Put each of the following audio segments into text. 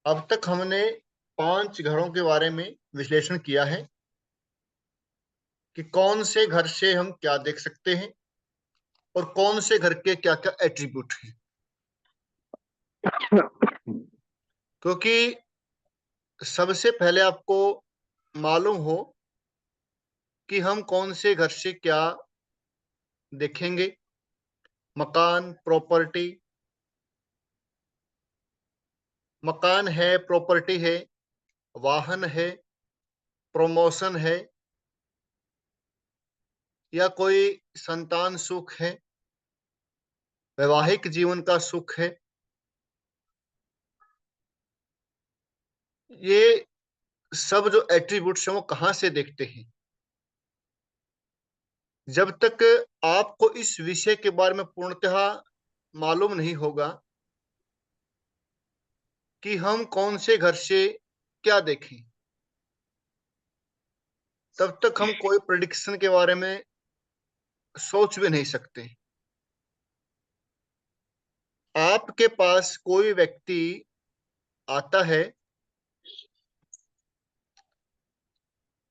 अब तक हमने 5 घरों के बारे में विश्लेषण किया है कि कौन से घर से हम क्या देख सकते हैं और कौन से घर के क्या क्या एट्रीब्यूट हैं। क्योंकि सबसे पहले आपको मालूम हो कि हम कौन से घर से क्या देखेंगे। मकान, प्रॉपर्टी, मकान है, प्रॉपर्टी है, वाहन है, प्रमोशन है, या कोई संतान सुख है, वैवाहिक जीवन का सुख है। ये सब जो एट्रीब्यूट्स हैं वो कहाँ से देखते हैं। जब तक आपको इस विषय के बारे में पूर्णतः मालूम नहीं होगा कि हम कौन से घर से क्या देखें, तब तक हम कोई प्रिडिक्शन के बारे में सोच भी नहीं सकते। आपके पास कोई व्यक्ति आता है,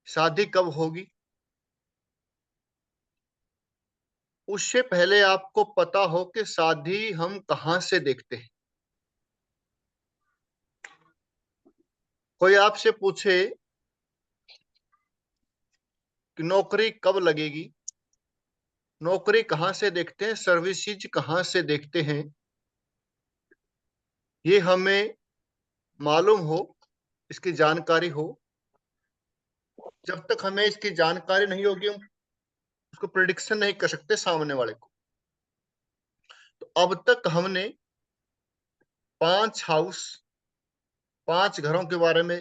शादी कब होगी, उससे पहले आपको पता हो कि शादी हम कहाँ से देखते हैं। कोई आपसे पूछे कि नौकरी कब लगेगी, नौकरी कहाँ से देखते हैं, सर्विसेज कहाँ से देखते हैं, ये हमें मालूम हो, इसकी जानकारी हो। जब तक हमें इसकी जानकारी नहीं होगी हम उसको प्रिडिक्शन नहीं कर सकते सामने वाले को। तो अब तक हमने 5 हाउस, 5 घरों के बारे में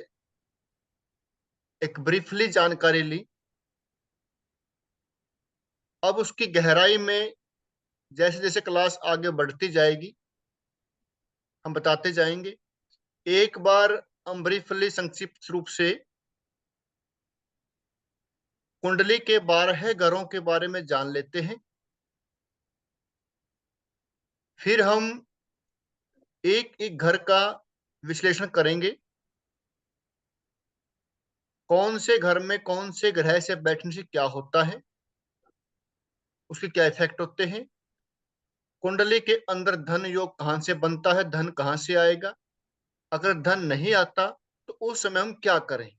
एक ब्रीफली जानकारी ली। अब उसकी गहराई में जैसे जैसे क्लास आगे बढ़ती जाएगी हम बताते जाएंगे। एक बार हम ब्रीफली संक्षिप्त रूप से कुंडली के 12 घरों के बारे में जान लेते हैं। फिर हम एक एक घर का विश्लेषण करेंगे। कौन से घर में कौन से ग्रह से बैठने से क्या होता है, उसके क्या इफेक्ट होते हैं। कुंडली के अंदर धन योग कहां से बनता है, धन कहां से आएगा, अगर धन नहीं आता तो उस समय हम क्या करें,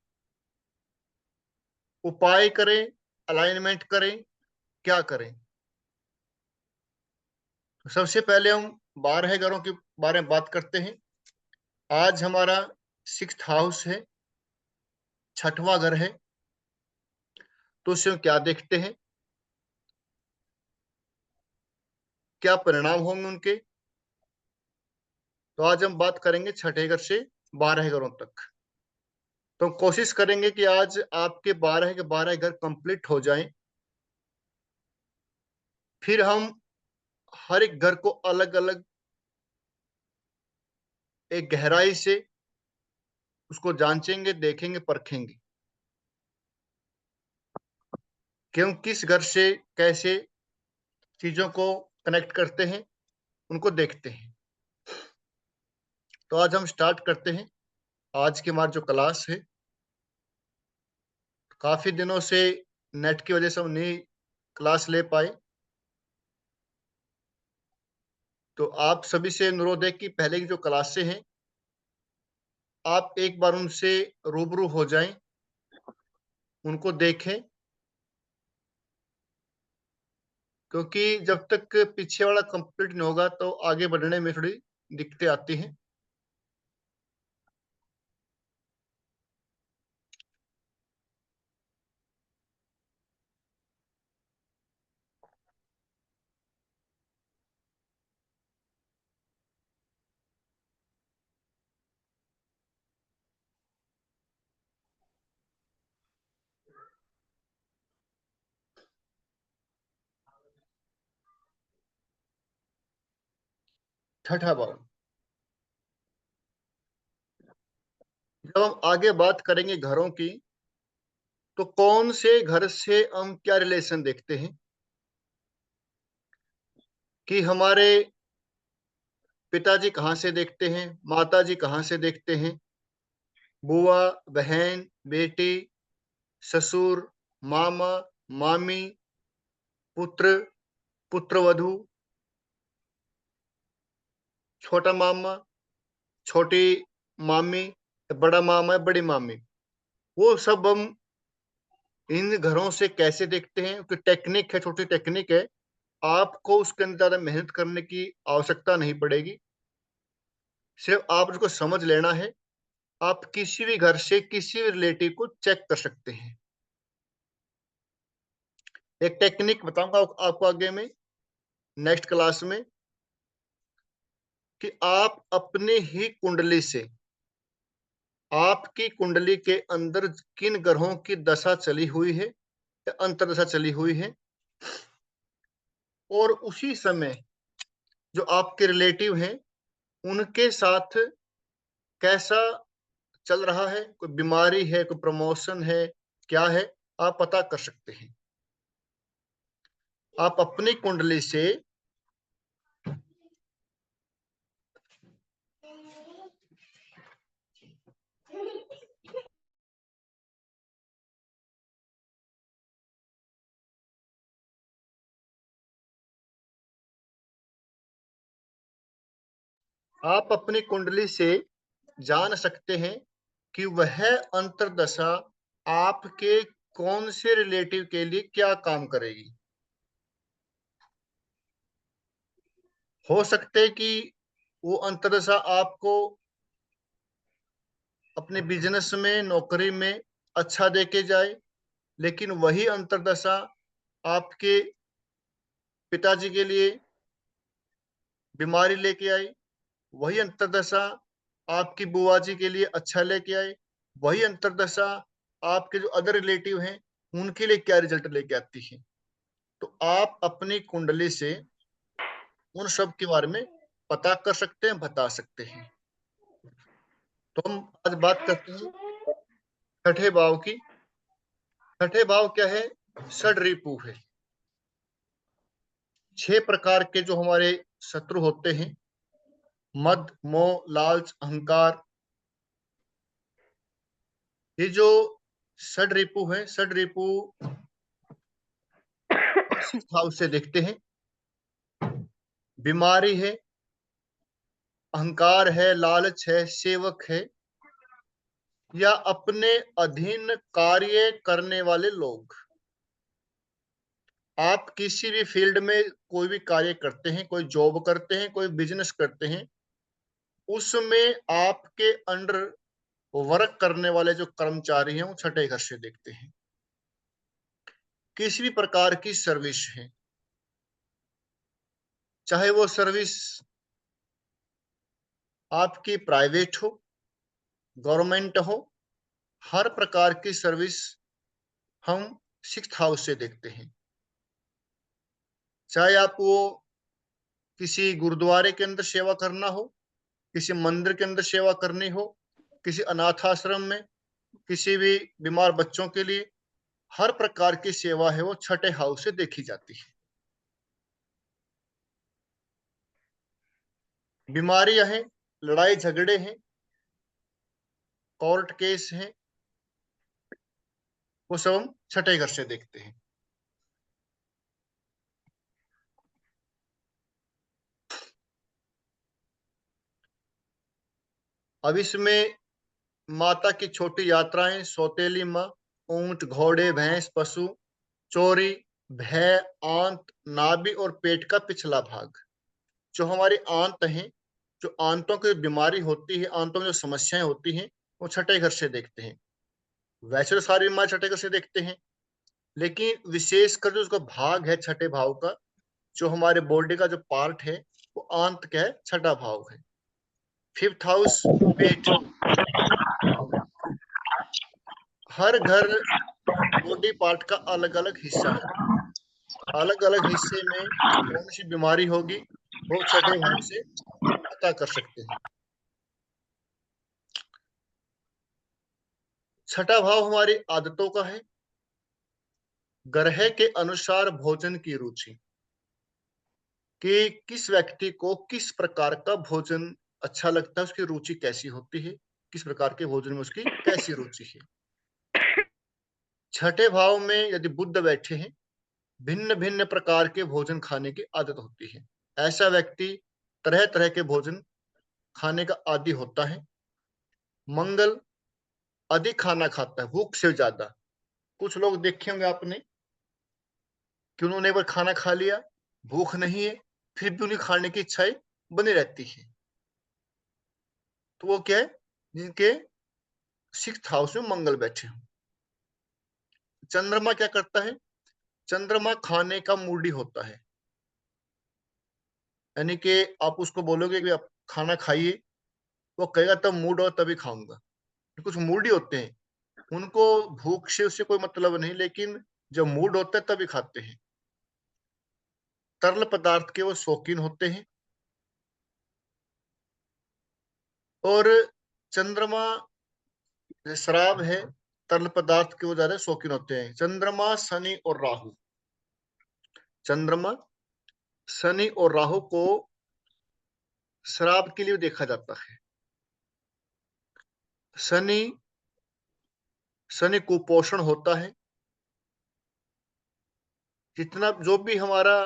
उपाय करें, अलाइनमेंट करें, क्या करें। तो सबसे पहले हम 12 घरों के बारे में बात करते हैं। आज हमारा 6th हाउस है, 6वां घर है। तो उससे हम क्या देखते हैं, क्या परिणाम होंगे उनके। तो आज हम बात करेंगे 6ठे घर से 12 घरों तक। तो हम कोशिश करेंगे कि आज आपके 12 के 12 घर कंप्लीट हो जाएं। फिर हम हर एक घर को अलग अलग एक गहराई से उसको जांचेंगे, देखेंगे, परखेंगे कि हम किस घर से कैसे चीजों को कनेक्ट करते हैं, उनको देखते हैं। तो आज हम स्टार्ट करते हैं। आज की हमारी जो क्लास है, काफी दिनों से नेट की वजह से हम नहीं क्लास ले पाए। तो आप सभी से अनुरोध है कि पहले की जो क्लासें हैं आप एक बार उनसे रूबरू हो जाएं, उनको देखें। क्योंकि जब तक पीछे वाला कंप्लीट नहीं होगा तो आगे बढ़ने में थोड़ी दिक्कतें आती हैं। 6ठा भाव। जब हम आगे बात करेंगे घरों की, तो कौन से घर से हम क्या रिलेशन देखते हैं कि हमारे पिताजी कहाँ से देखते हैं, माताजी कहाँ से देखते हैं, बुआ, बहन, बेटी, ससुर, मामा, मामी, पुत्र, पुत्रवधू, छोटा मामा, छोटी मामी, बड़ा मामा, बड़ी मामी, वो सब हम इन घरों से कैसे देखते हैं कि टेक्निक है, छोटी टेक्निक है। आपको उसके अंदर ज्यादा मेहनत करने की आवश्यकता नहीं पड़ेगी, सिर्फ आप उसको समझ लेना है। आप किसी भी घर से किसी भी रिलेटिव को चेक कर सकते हैं। एक टेक्निक बताऊंगा आपको आगे में, नेक्स्ट क्लास में, कि आप अपने ही कुंडली से, आपकी कुंडली के अंदर किन ग्रहों की दशा चली हुई है या अंतर्दशा चली हुई है, और उसी समय जो आपके रिलेटिव हैं उनके साथ कैसा चल रहा है, कोई बीमारी है, कोई प्रमोशन है, क्या है, आप पता कर सकते हैं। आप अपनी कुंडली से जान सकते हैं कि वह अंतर्दशा आपके कौन से रिलेटिव के लिए क्या काम करेगी। हो सकते कि वो अंतर्दशा आपको अपने बिजनेस में, नौकरी में अच्छा देके जाए, लेकिन वही अंतर्दशा आपके पिताजी के लिए बीमारी लेके आई। वही अंतर्दशा आपकी बुआ जी के लिए अच्छा लेके आए। वही अंतर्दशा आपके जो अदर रिलेटिव हैं उनके लिए क्या रिजल्ट लेके आती है। तो आप अपनी कुंडली से उन सब के बारे में पता कर सकते हैं, बता सकते हैं। तो हम आज बात करते हैं छठे भाव की। छठे भाव क्या है? षड रिपु है। 6 प्रकार के जो हमारे शत्रु होते हैं, मद, मोह, लालच, अहंकार, ये जो षड रिपु है, षड रिपु सिक्स्थ हाउस से देखते हैं। बीमारी है, अहंकार है, लालच है, सेवक है, या अपने अधीन कार्य करने वाले लोग। आप किसी भी फील्ड में कोई भी कार्य करते हैं, कोई जॉब करते हैं, कोई बिजनेस करते हैं, उसमें आपके अंडर वर्क करने वाले जो कर्मचारी हैं वो छठे घर से देखते हैं। किसी भी प्रकार की सर्विस है, चाहे वो सर्विस आपकी प्राइवेट हो, गवर्नमेंट हो, हर प्रकार की सर्विस हम सिक्स्थ हाउस से देखते हैं। चाहे आपको किसी गुरुद्वारे के अंदर सेवा करना हो, किसी मंदिर के अंदर सेवा करनी हो, किसी अनाथ आश्रम में, किसी भी बीमार बच्चों के लिए, हर प्रकार की सेवा है वो छठे हाउस से देखी जाती है। बीमारियां हैं, लड़ाई झगड़े हैं, कोर्ट केस हैं, वो सब हम छठे घर से देखते हैं। अब इसमें माता की छोटी यात्राएं, सौतेली माँ, ऊंट, घोड़े, भैंस, पशु, चोरी, भय, आंत, नाभि और पेट का पिछला भाग, जो हमारे आंत हैं, जो आंतों की बीमारी होती है, आंतों में जो समस्याएं होती हैं, वो छठे घर से देखते हैं। वैसे तो सारी बीमारी छठे घर से देखते हैं, लेकिन विशेषकर जो उसका भाग है छठे भाव का, जो हमारे बॉडी का जो पार्ट है, वो आंत का है, छठा भाव है। फिफ्थ हाउस पेट। हर घर बॉडी पार्ट का अलग अलग हिस्सा है, अलग अलग हिस्से में कौन सी बीमारी होगी वो छठे भाव से पता कर सकते हैं। छठा भाव हमारी आदतों का है, ग्रह के अनुसार भोजन की रुचि। कि किस व्यक्ति को किस प्रकार का भोजन अच्छा लगता है, उसकी रुचि कैसी होती है, किस प्रकार के भोजन में उसकी कैसी रुचि है। छठे भाव में यदि बुध बैठे हैं, भिन्न भिन्न प्रकार के भोजन खाने की आदत होती है। ऐसा व्यक्ति तरह तरह के भोजन खाने का आदी होता है। मंगल अधिक खाना खाता है, भूख से ज्यादा। कुछ लोग देखे होंगे आपने कि उन्होंने एक बार खाना खा लिया, भूख नहीं है, फिर भी उन्हें खाने की इच्छाएं बनी रहती है। तो वो क्या है, जिनके 6th हाउस में मंगल बैठे हो। चंद्रमा क्या करता है, चंद्रमा खाने का मूडी होता है। यानी कि आप उसको बोलोगे कि आप खाना खाइए, वो कहेगा तब मूड हो तभी खाऊंगा। कुछ मूडी होते हैं, उनको भूख से उससे कोई मतलब नहीं, लेकिन जब मूड होता है तभी खाते हैं। तरल पदार्थ के वो शौकीन होते हैं। और चंद्रमा श्राप है, तरल पदार्थ के वो ज्यादा शौकीन होते हैं। चंद्रमा शनि और राहु, चंद्रमा शनि और राहु को श्राप के लिए देखा जाता है। शनि शनि कुपोषण होता है। जितना जो भी हमारा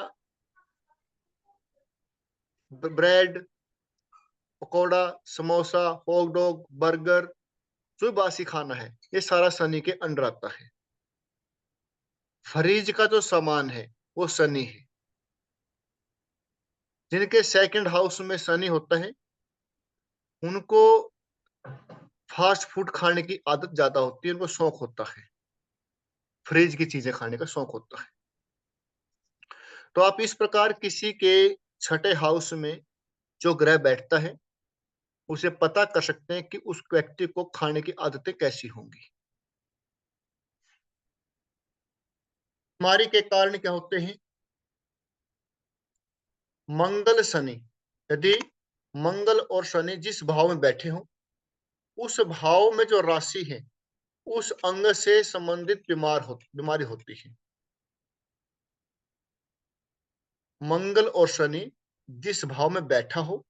bread, pakora, samosa, hot dog, burger, जो बासी खाना है, ये सारा शनि के अंडर आता है। फ्रिज का जो सामान है वो शनि है। जिनके 2nd हाउस में शनि होता है, उनको फास्ट फूड खाने की आदत ज्यादा होती है, उनको शौक होता है, फ्रिज की चीजें खाने का शौक होता है। तो आप इस प्रकार किसी के 6ठे हाउस में जो ग्रह बैठता है, उसे पता कर सकते हैं कि उस व्यक्ति को खाने की आदतें कैसी होंगी। बीमारी के कारण क्या होते हैं, मंगल शनि, यदि मंगल और शनि जिस भाव में बैठे हों, उस भाव में जो राशि है, उस अंग से संबंधित बीमारी होती है। मंगल और शनि जिस भाव में बैठा हो,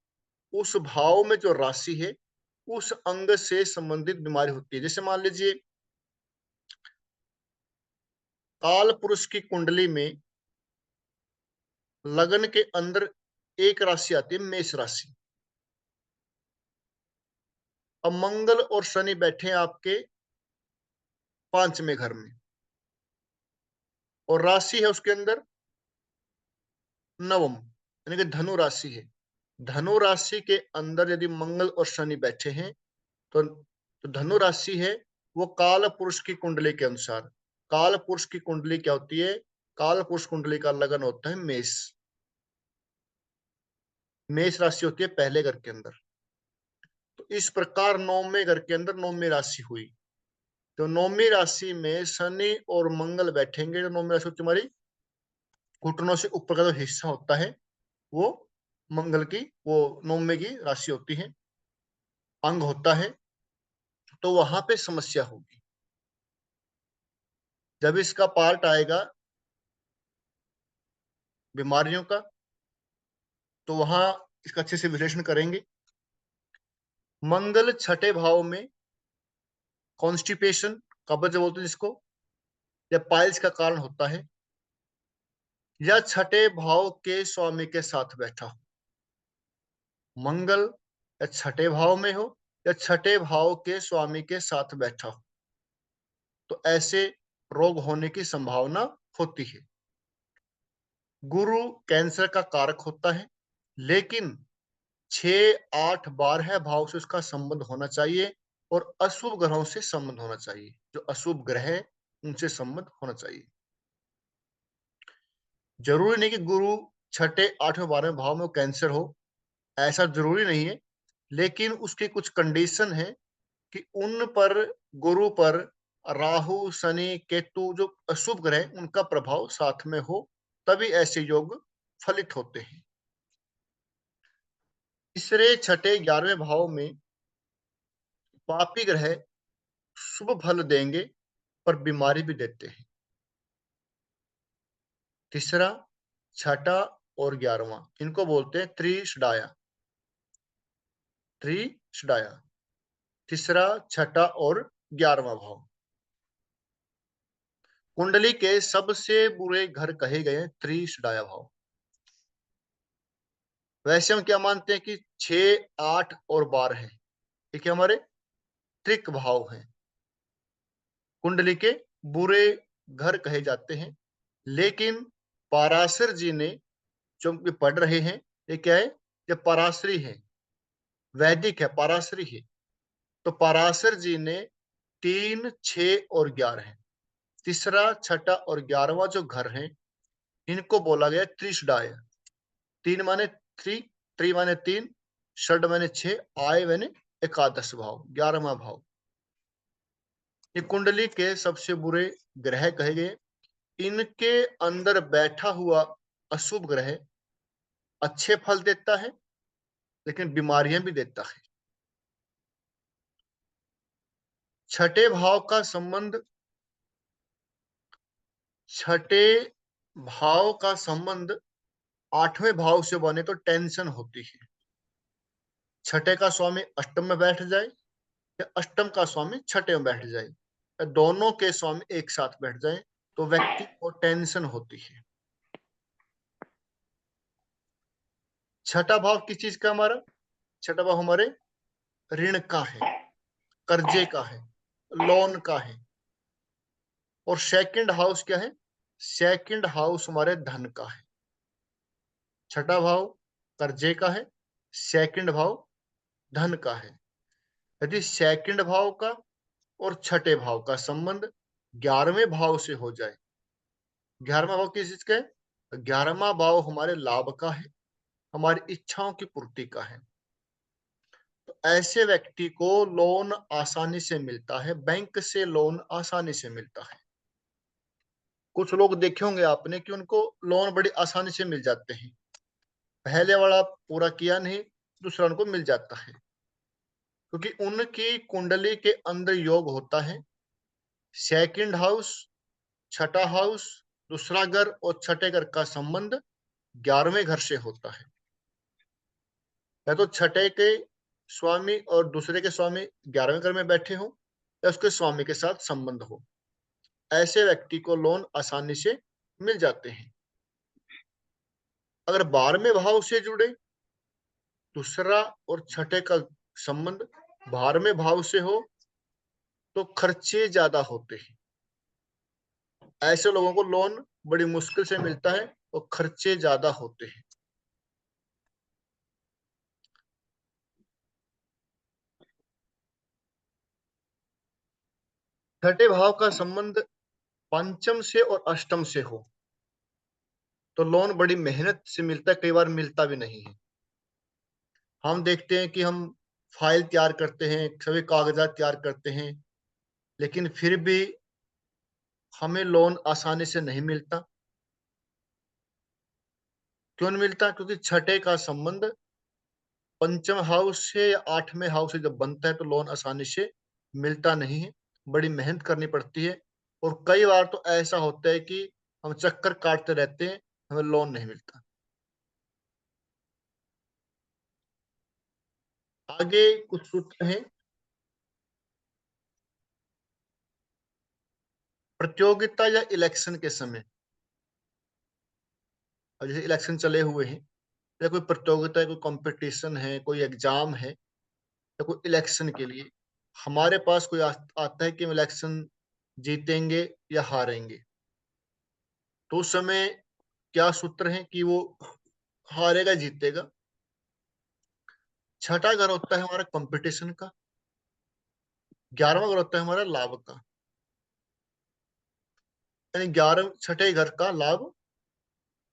उस भाव में जो राशि है, उस अंग से संबंधित बीमारी होती है। जैसे मान लीजिए काल पुरुष की कुंडली में लगन के अंदर एक राशि आती है, मेष राशि। अब मंगल और शनि बैठे हैं आपके 5वें घर में, और राशि है उसके अंदर नवम, यानी कि धनु राशि है। धनु राशि के अंदर यदि मंगल और शनि बैठे हैं, तो धनु राशि है वो काल पुरुष की कुंडली के अनुसार। काल पुरुष की कुंडली क्या होती है, काल पुरुष कुंडली का लगन होता है मेष। मेष राशि होती है पहले घर के अंदर। तो इस प्रकार 9वें घर के अंदर 9वीं राशि हुई। तो 9वीं राशि में शनि और मंगल बैठेंगे, तो 9वीं राशि तुम्हारी घुटनों से ऊपर का जो हिस्सा होता है, वो मंगल की, वो 9वें की राशि होती है, अंग होता है। तो वहां पे समस्या होगी। जब इसका पार्ट आएगा बीमारियों का, तो वहां इसका अच्छे से विश्लेषण करेंगे। मंगल 6ठे भाव में कॉन्स्टिपेशन, कब्ज बोलते हैं जिसको, या पाइल्स का कारण होता है, या 6ठे भाव के स्वामी के साथ बैठा हो। मंगल या 6ठे भाव में हो, या 6ठे भाव के स्वामी के साथ बैठा हो, तो ऐसे रोग होने की संभावना होती है। गुरु कैंसर का कारक होता है, लेकिन 6, 8, 12 भाव से उसका संबंध होना चाहिए, और अशुभ ग्रहों से संबंध होना चाहिए। जो अशुभ ग्रह है उनसे संबंध होना चाहिए। जरूरी नहीं कि गुरु 6, 8, 12 भाव में कैंसर हो, ऐसा जरूरी नहीं है। लेकिन उसकी कुछ कंडीशन है कि उन पर, गुरु पर राहु शनि केतु जो अशुभ ग्रह, उनका प्रभाव साथ में हो, तभी ऐसे योग फलित होते हैं। तीसरे, 6, 11वें भाव में पापी ग्रह शुभ फल देंगे पर बीमारी भी देते हैं। तीसरा, छठा और 11वां, इनको बोलते हैं त्रिशडाया। त्रिशडाया, तीसरा, छठा और 11वां भाव। कुंडली के सबसे बुरे घर कहे गए त्रिशडाया भाव। वैसे हम क्या मानते हैं कि 6, 8 और 12 है, ठीक है, हमारे त्रिक भाव हैं, कुंडली के बुरे घर कहे जाते हैं। लेकिन पाराशर जी ने, जो हम पढ़ रहे हैं, ये क्या है, ये पराशरी है, वैदिक है, पराशरी है। तो पराशर जी ने 3, 6 और 11 है, तीसरा, छठा और 11वां जो घर है, इनको बोला गया त्रिशडाय। तीन माने थ्री, त्रि माने 3, षड माने 6, आय माने एकादश भाव, 11वां भाव। ये कुंडली के सबसे बुरे ग्रह कहे गए। इनके अंदर बैठा हुआ अशुभ ग्रह अच्छे फल देता है, लेकिन बीमारियां भी देता है। छठे भाव का संबंध, छठे भाव का संबंध 8वें भाव से बने तो टेंशन होती है। छठे का स्वामी अष्टम में बैठ जाए, या अष्टम का स्वामी छठे में बैठ जाए, या दोनों के स्वामी एक साथ बैठ जाए, तो व्यक्ति को टेंशन होती है। छठा भाव किस चीज का, हमारा छठा भाव हमारे ऋण का है, कर्जे का है, लोन का है। और सेकंड हाउस क्या है, सेकंड हाउस हमारे धन का है। छठा भाव कर्जे का है, सेकंड भाव धन का है। यदि सेकंड भाव का और छठे भाव का संबंध 11वें भाव से हो जाए, 11वां भाव किस चीज का है, 11वां भाव हमारे लाभ का है, हमारी इच्छाओं की पूर्ति का है। तो ऐसे व्यक्ति को लोन आसानी से मिलता है, बैंक से लोन आसानी से मिलता है। कुछ लोग देखे होंगे आपने कि उनको लोन बड़ी आसानी से मिल जाते हैं, पहले वाला पूरा किया नहीं, दूसरा उनको मिल जाता है, क्योंकि उनकी कुंडली के अंदर योग होता है। सेकंड हाउस, छठा हाउस, दूसरा घर और छठे घर का संबंध 11वें घर से होता है। या तो छठे के स्वामी और दूसरे के स्वामी 11वें घर में बैठे हो, या उसके स्वामी के साथ संबंध हो, ऐसे व्यक्ति को लोन आसानी से मिल जाते हैं। अगर 12वें भाव से जुड़े, दूसरा और छठे का संबंध 12वें भाव से हो, तो खर्चे ज्यादा होते हैं। ऐसे लोगों को लोन बड़ी मुश्किल से मिलता है और खर्चे ज्यादा होते हैं। छठे भाव का संबंध पंचम से और अष्टम से हो, तो लोन बड़ी मेहनत से मिलता है, कई बार मिलता भी नहीं है। हम देखते हैं कि हम फाइल तैयार करते हैं, सभी कागजात तैयार करते हैं, लेकिन फिर भी हमें लोन आसानी से नहीं मिलता। क्यों नहीं मिलता, क्योंकि छठे का संबंध पंचम हाउस से या 8वें हाउस से जब बनता है, तो लोन आसानी से मिलता नहीं है, बड़ी मेहनत करनी पड़ती है। और कई बार तो ऐसा होता है कि हम चक्कर काटते रहते हैं, हमें लोन नहीं मिलता। आगे कुछ सूत्र हैं। प्रतियोगिता या इलेक्शन के समय, अब जैसे इलेक्शन चले हुए हैं, या कोई प्रतियोगिता है, कोई कंपटीशन है, कोई एग्जाम है, या कोई इलेक्शन के लिए हमारे पास कोई आता है कि हम इलेक्शन जीतेंगे या हारेंगे, तो उस समय क्या सूत्र है कि वो हारेगा जीतेगा। छठा घर होता है हमारा कंपटीशन का, 11वां घर होता है हमारा लाभ का, यानी 11 छठे घर का लाभ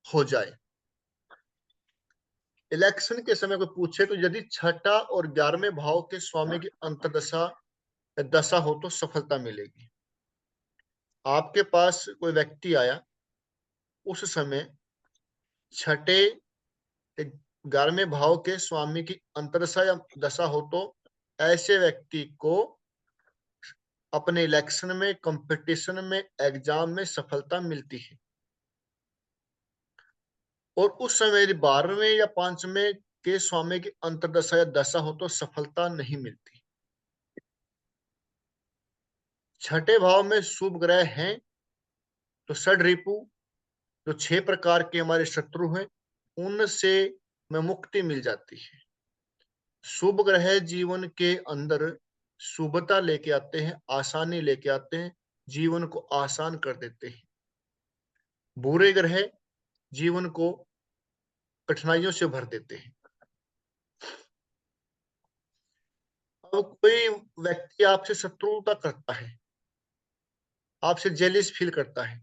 हो जाए। इलेक्शन के समय कोई पूछे तो यदि छठा और 11वें भाव के स्वामी की अंतर्दशा या दशा हो तो सफलता मिलेगी। आपके पास कोई व्यक्ति आया, उस समय छठे 11वें भाव के स्वामी की अंतर्दशा या दशा हो, तो ऐसे व्यक्ति को अपने इलेक्शन में, कंपटीशन में, एग्जाम में सफलता मिलती है। और उस समय यदि 12वें या 5वें के स्वामी की अंतर्दशा या दशा हो तो सफलता नहीं मिलती। छठे भाव में शुभ ग्रह हैं तो षड रिपु, जो 6 प्रकार के हमारे शत्रु हैं, उनसे में मुक्ति मिल जाती है। शुभ ग्रह जीवन के अंदर शुभता लेके आते हैं, आसानी लेके आते हैं, जीवन को आसान कर देते हैं। बुरे ग्रह जीवन को कठिनाइयों से भर देते हैं। अब कोई व्यक्ति आपसे शत्रुता करता है, आपसे जेलिस फील करता है,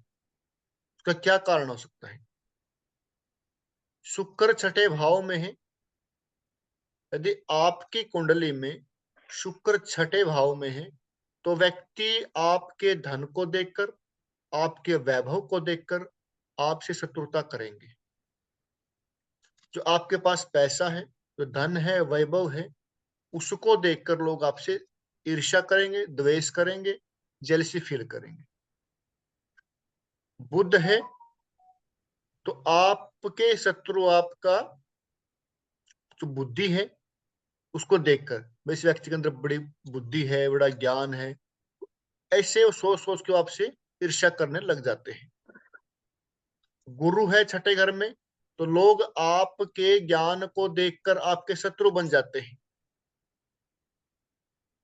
उसका क्या कारण हो सकता है? शुक्र छठे भाव में है। यदि आपकी कुंडली में शुक्र छठे भाव में है तो व्यक्ति आपके धन को देखकर, आपके वैभव को देखकर आपसे शत्रुता करेंगे। जो आपके पास पैसा है, जो धन है, वैभव है, उसको देखकर लोग आपसे ईर्ष्या करेंगे, द्वेष करेंगे, जेलसी फील करेंगे। बुध है तो आपके शत्रु आपका जो बुद्धि है उसको देखकर, भाई इस व्यक्ति के अंदर बड़ी बुद्धि है, बड़ा ज्ञान है, ऐसे वो सोच सोच के आपसे ईर्ष्या करने लग जाते हैं। गुरु है छठे घर में तो लोग आपके ज्ञान को देखकर आपके शत्रु बन जाते हैं।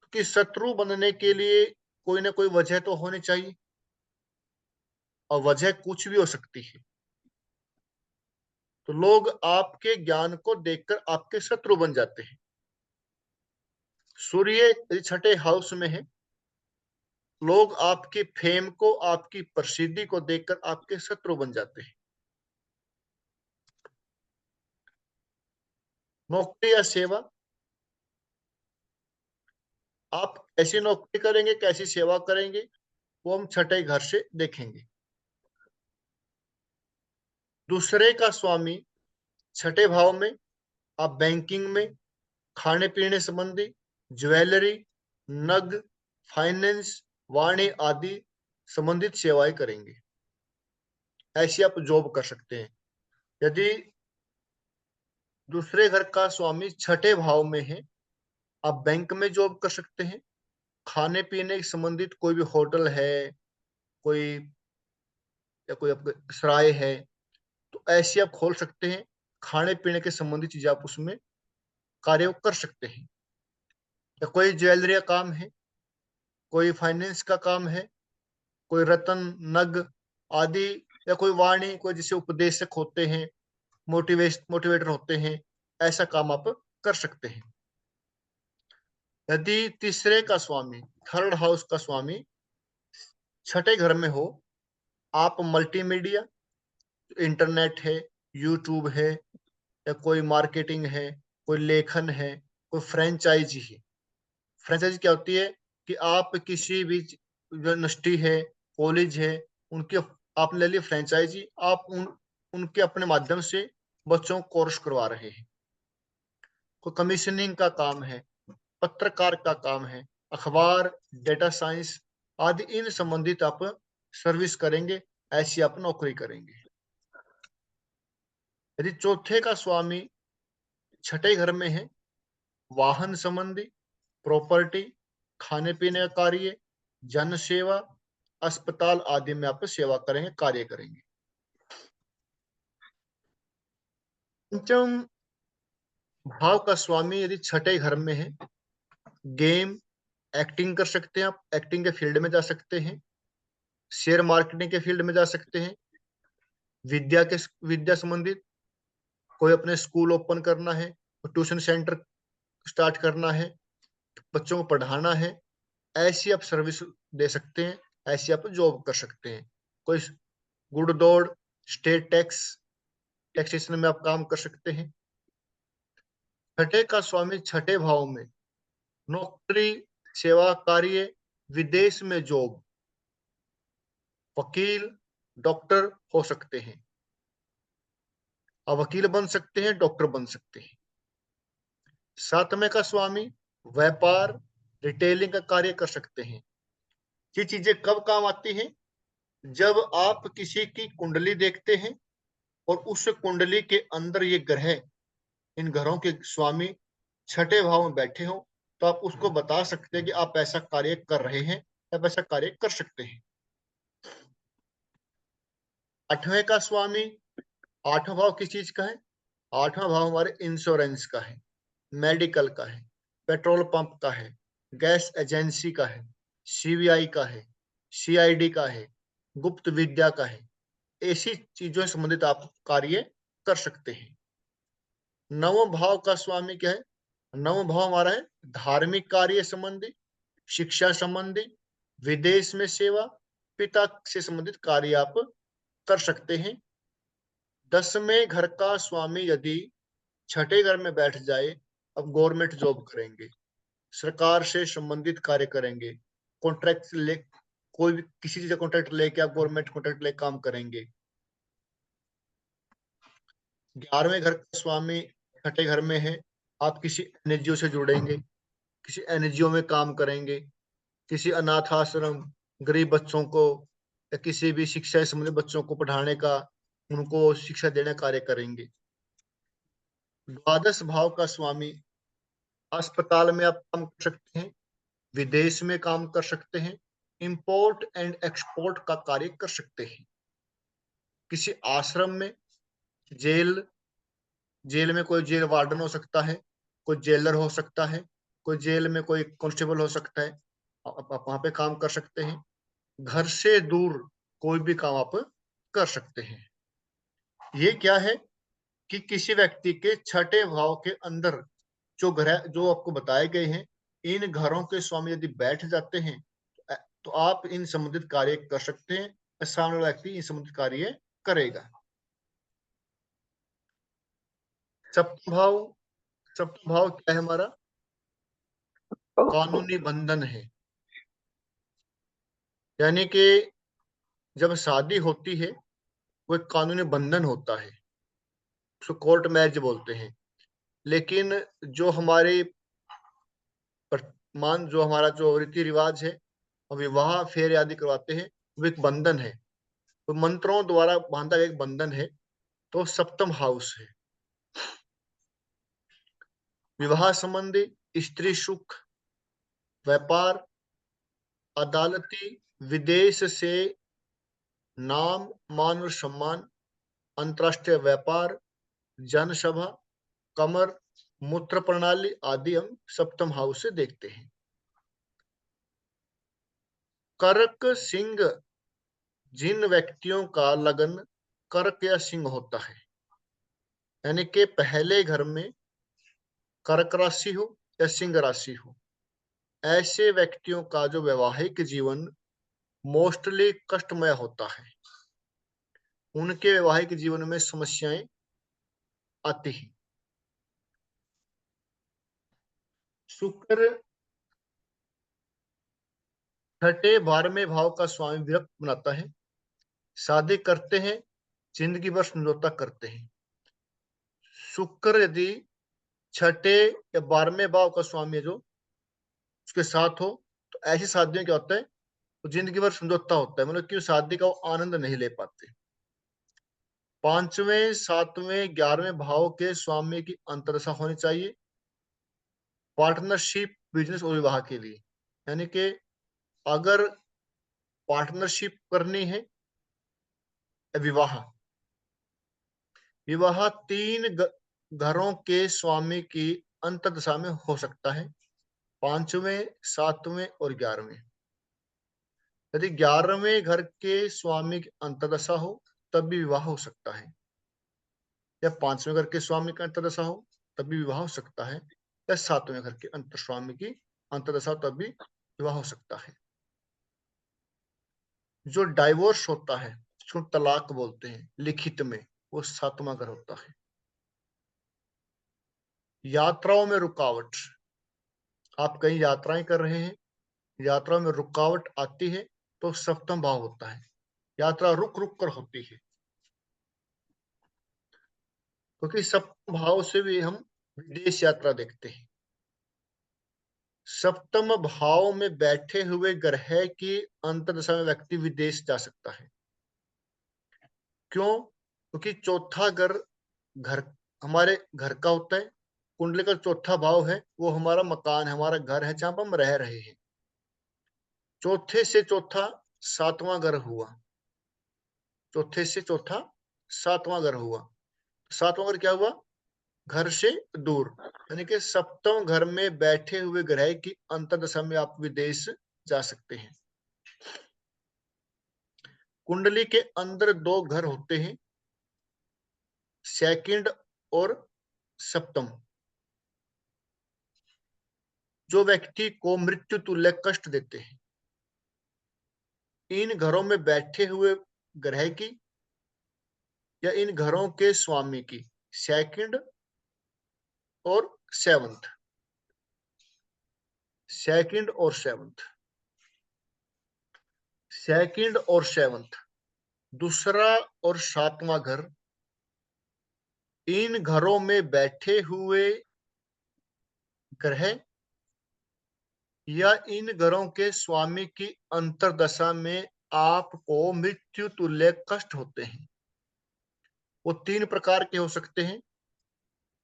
क्योंकि शत्रु बनने के लिए कोई ना कोई वजह तो होनी चाहिए, और वजह कुछ भी हो सकती है। तो लोग आपके ज्ञान को देखकर आपके शत्रु बन जाते हैं। सूर्य यदि छठे हाउस में है, लोग आपकी फेम को, आपकी प्रसिद्धि को देखकर आपके शत्रु बन जाते हैं। नौकरी या सेवा, आप कैसी नौकरी करेंगे, कैसी सेवा करेंगे, वो हम छठे घर से देखेंगे। दूसरे का स्वामी छठे भाव में, आप बैंकिंग में, खाने पीने संबंधी, ज्वेलरी, नग, फाइनेंस, वाणी आदि संबंधित सेवाएं करेंगे। ऐसी आप जॉब कर सकते हैं। यदि दूसरे घर का स्वामी छठे भाव में है, आप बैंक में जॉब कर सकते हैं। खाने पीने से संबंधित कोई भी होटल है, कोई या कोई आपका सराय है, तो ऐसी आप खोल सकते हैं। खाने पीने के संबंधित चीजें आप उसमें कार्य कर सकते हैं। या कोई ज्वेलरी का काम है, कोई फाइनेंस का काम है, कोई रतन, नग आदि, या कोई वाणी, कोई जिसे उपदेशक होते हैं, मोटिवेटर होते हैं, ऐसा काम आप कर सकते हैं। यदि तीसरे का स्वामी, थर्ड हाउस का स्वामी छठे घर में हो, आप मल्टीमीडिया, इंटरनेट है, यूट्यूब है, या कोई मार्केटिंग है, कोई लेखन है, कोई फ्रेंचाइजी है। फ्रेंचाइजी क्या होती है कि आप किसी भी यूनिवर्सिटी है, कॉलेज है, उनके आपने ले ली फ्रेंचाइजी, आप उनके अपने माध्यम से बच्चों को कोर्स करवा रहे हैं। कोई कमीशनिंग का काम है, पत्रकार का काम है, अखबार, डेटा साइंस आदि इन संबंधित आप सर्विस करेंगे, ऐसी आप नौकरी करेंगे। यदि चौथे का स्वामी छठे घर में है, वाहन संबंधी, प्रॉपर्टी, खाने पीने का कार्य, जन सेवा, अस्पताल आदि में आप सेवा करेंगे, कार्य करेंगे। पंचम भाव का स्वामी यदि छठे घर में है, गेम, एक्टिंग कर सकते हैं, आप एक्टिंग के फील्ड में जा सकते हैं, शेयर मार्केटिंग के फील्ड में जा सकते हैं, विद्या संबंधित, कोई अपने स्कूल ओपन करना है, ट्यूशन सेंटर स्टार्ट करना है, बच्चों को पढ़ाना है, ऐसी आप सर्विस दे सकते हैं, ऐसी आप जॉब कर सकते हैं। कोई गुड़ दौड़, स्टेट टैक्स, टैक्सेशन में आप काम कर सकते हैं। छठे का स्वामी छठे भाव में, नौकरी, सेवा कार्य, विदेश में जॉब, वकील, डॉक्टर हो सकते हैं। आप वकील बन सकते हैं, डॉक्टर बन सकते हैं। सातवें का स्वामी व्यापार, रिटेलिंग का कार्य कर सकते हैं। ये चीजें कब काम आती हैं? जब आप किसी की कुंडली देखते हैं और उस कुंडली के अंदर ये ग्रह, इन ग्रहों के स्वामी छठे भाव में बैठे हो, तो आप उसको बता सकते हैं कि आप ऐसा कार्य कर रहे हैं, आप ऐसा कार्य कर सकते हैं। आठवें का स्वामी, आठवां भाव किस चीज का है? आठवां भाव हमारे इंश्योरेंस का है, मेडिकल का है, पेट्रोल पंप का है, गैस एजेंसी का है, सीबीआई का है, सीआईडी का है, गुप्त विद्या का है। ऐसी चीजों से संबंधित आप कार्य कर सकते हैं। नवम भाव का स्वामी क्या है? नवम भाव हमारा है धार्मिक कार्य संबंधी, शिक्षा संबंधी, विदेश में सेवा, पिता से संबंधित कार्य आप कर सकते हैं। 10वें घर का स्वामी यदि छठे घर में बैठ जाए, अब गवर्नमेंट जॉब करेंगे, सरकार से संबंधित कार्य करेंगे, कॉन्ट्रैक्ट ले, कोई भी किसी चीज का कॉन्ट्रैक्ट लेके आप गवर्नमेंट कॉन्ट्रैक्ट लेके काम करेंगे। 11वें घर का स्वामी छठे घर में है, आप किसी एनजीओ से जुड़ेंगे, किसी एनजीओ में काम करेंगे, किसी अनाथ आश्रम, गरीब बच्चों को या किसी भी शिक्षा से संबंधित बच्चों को पढ़ाने का, उनको शिक्षा देने का कार्य करेंगे। द्वादश भाव का स्वामी, अस्पताल में आप काम कर सकते हैं, विदेश में काम कर सकते हैं, इंपोर्ट एंड एक्सपोर्ट का कार्य कर सकते हैं, किसी आश्रम में, जेल, जेल में कोई जेल वार्डन हो सकता है, कोई जेलर हो सकता है, कोई जेल में कोई कांस्टेबल हो सकता है, आप वहां पे काम कर सकते हैं। घर से दूर कोई भी काम आप कर सकते हैं। ये क्या है कि किसी व्यक्ति के छठे भाव के अंदर जो ग्रह जो आपको बताए गए हैं, इन घरों के स्वामी यदि बैठ जाते हैं, तो आप इन संबंधित कार्य कर सकते हैं, सामने वाला व्यक्ति इन संबंधित कार्य करेगा। सप्तम भाव, सप्तम भाव क्या है हमारा? कानूनी बंधन है, यानी कि जब शादी होती है वो एक कानूनी बंधन होता है, उसको कोर्ट मैरिज बोलते हैं। लेकिन जो हमारे मान जो हमारा जो रीति रिवाज है, विवाह फेर आदि करवाते हैं, वो एक बंधन है, तो मंत्रों द्वारा बांधा गया एक बंधन है, तो सप्तम हाउस है। विवाह संबंधी, स्त्री सुख, व्यापार, अदालती, विदेश से नाम मान और सम्मान, अंतरराष्ट्रीय व्यापार, जनसभा, कमर, मूत्र प्रणाली आदि हम सप्तम हाउस से देखते हैं। कर्क सिंह, जिन व्यक्तियों का लगन कर्क या सिंह होता है, यानी कि पहले घर में कर्क राशि हो या सिंह राशि हो, ऐसे व्यक्तियों का जो वैवाहिक जीवन मोस्टली कष्टमय होता है, उनके वैवाहिक जीवन में समस्याएं आती हैं। शुक्र छठे 12वें भाव का स्वामी विरक्त बनाता है, शादी करते हैं, जिंदगी भर समझौता करते हैं। शुक्र यदि छठे या 12वें भाव का स्वामी है जो उसके साथ हो, तो ऐसी शादियों क्या होता है, तो जिंदगी भर समझौता होता है, मतलब कि शादी का वो आनंद नहीं ले पाते। 5वें 7वें 11वें भाव के स्वामी की अंतर्दशा होनी चाहिए पार्टनरशिप, बिजनेस और विवाह के लिए, यानी कि अगर पार्टनरशिप करनी है, विवाह, विवाह तीन घरों के स्वामी की अंतर्दशा में हो सकता है, 5वें 7वें और 11वें। यदि 11वें घर के स्वामी की अंतर्दशा हो तब भी विवाह हो सकता है, या 5वें घर के स्वामी की अंतर्दशा हो तब भी विवाह हो सकता है, या 7वें घर के अंतर स्वामी की अंतर्दशा हो तब भी विवाह हो सकता है। जो डाइवोर्स होता है, उसको तलाक बोलते हैं लिखित में, वो 7वां घर होता है। यात्राओं में रुकावट, आप कहीं यात्राएं कर रहे हैं, यात्रा में रुकावट आती है, तो सप्तम भाव होता है, यात्रा रुक रुक कर होती है, क्योंकि सप्तम भाव से भी हम विदेश यात्रा देखते हैं। सप्तम भाव में बैठे हुए ग्रह की अंतर्दशा में व्यक्ति विदेश जा सकता है। क्यों? क्योंकि चौथा घर हमारे घर का होता है। कुंडली का चौथा भाव है वो हमारा मकान है, हमारा घर है, जहां पर हम रह रहे हैं। चौथे से चौथा सातवां घर हुआ। चौथे से चौथा सातवां घर हुआ। सातवां घर क्या हुआ? घर से दूर। यानी कि सप्तम घर में बैठे हुए ग्रह की अंतर्दशा में आप विदेश जा सकते हैं। कुंडली के अंदर दो घर होते हैं, सेकंड और सप्तम। जो व्यक्ति को मृत्यु तुल्य कष्ट देते हैं, इन घरों में बैठे हुए ग्रह की या इन घरों के स्वामी की सेकंड और सेवंथ, सेकंड और सेवंथ, सेकंड और सेवंथ, दूसरा और सातवां घर, इन घरों में बैठे हुए ग्रह या इन घरों के स्वामी की अंतर्दशा में आपको मृत्यु तुल्य कष्ट होते हैं। वो तीन प्रकार के हो सकते हैं,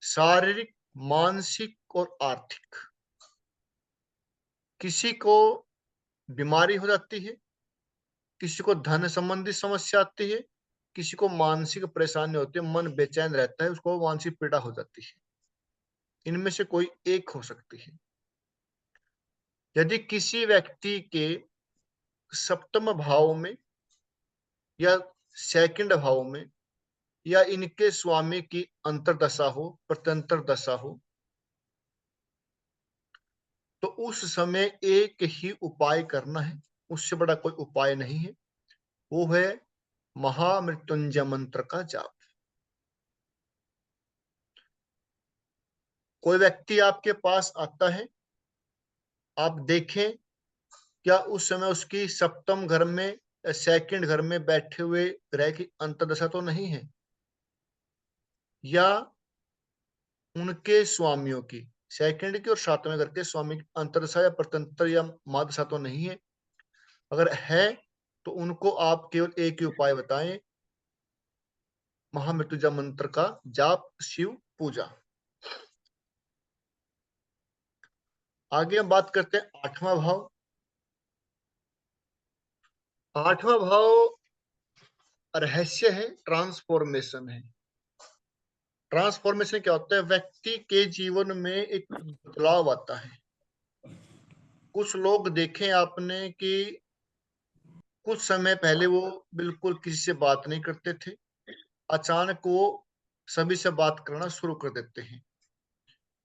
शारीरिक, मानसिक और आर्थिक। किसी को बीमारी हो जाती है, किसी को धन संबंधी समस्या आती है, किसी को मानसिक परेशानी होती है, मन बेचैन रहता है, उसको मानसिक पीड़ा हो जाती है। इनमें से कोई एक हो सकती है। यदि किसी व्यक्ति के सप्तम भाव में या सेकंड भाव में या इनके स्वामी की अंतर्दशा हो, प्रत्यंतर दशा हो, तो उस समय एक ही उपाय करना है, उससे बड़ा कोई उपाय नहीं है। वो है महामृत्युंजय मंत्र का जाप। कोई व्यक्ति आपके पास आता है, आप देखें क्या उस समय उसकी सप्तम घर में, सेकंड घर में बैठे हुए ग्रह की अंतर्दशा तो नहीं है, या उनके स्वामियों की, सेकंड की और सातवें घर के स्वामी की अंतर्दशा या प्रत्यंतर या महादशा तो नहीं है। अगर है तो उनको आप केवल एक ही उपाय बताएं, महामृत्युंजय मंत्र का जाप, शिव पूजा। आगे हम बात करते हैं आठवां भाव। आठवां भाव रहस्य है, ट्रांसफॉर्मेशन है। ट्रांसफॉर्मेशन क्या होता है? व्यक्ति के जीवन में एक बदलाव आता है। कुछ लोग देखें आपने कि कुछ समय पहले वो बिल्कुल किसी से बात नहीं करते थे, अचानक वो सभी से बात करना शुरू कर देते हैं।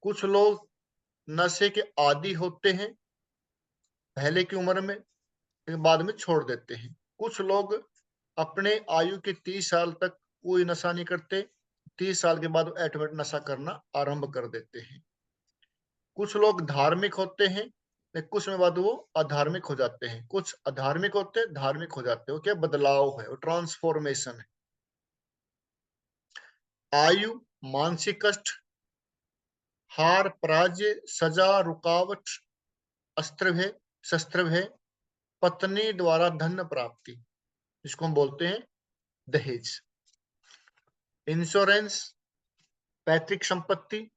कुछ लोग नशे के आदी होते हैं पहले की उम्र में, लेकिन बाद में छोड़ देते हैं। कुछ लोग अपने आयु के 30 साल तक कोई नशा नहीं करते, 30 साल के बाद ऑटोमेटिक नशा करना आरंभ कर देते हैं। कुछ लोग धार्मिक होते हैं, लेकिन कुछ समय बाद वो अधार्मिक हो जाते हैं। कुछ अधार्मिक होते हैं, धार्मिक हो जाते हैं। वो क्या बदलाव है, वो ट्रांसफॉर्मेशन है। आयु, मानसिक कष्ट, हार, पराजय, सजा, रुकावट, अस्त्र है, शस्त्र है, पत्नी द्वारा धन प्राप्ति, जिसको हम बोलते हैं दहेज, इंश्योरेंस, पैतृक संपत्ति,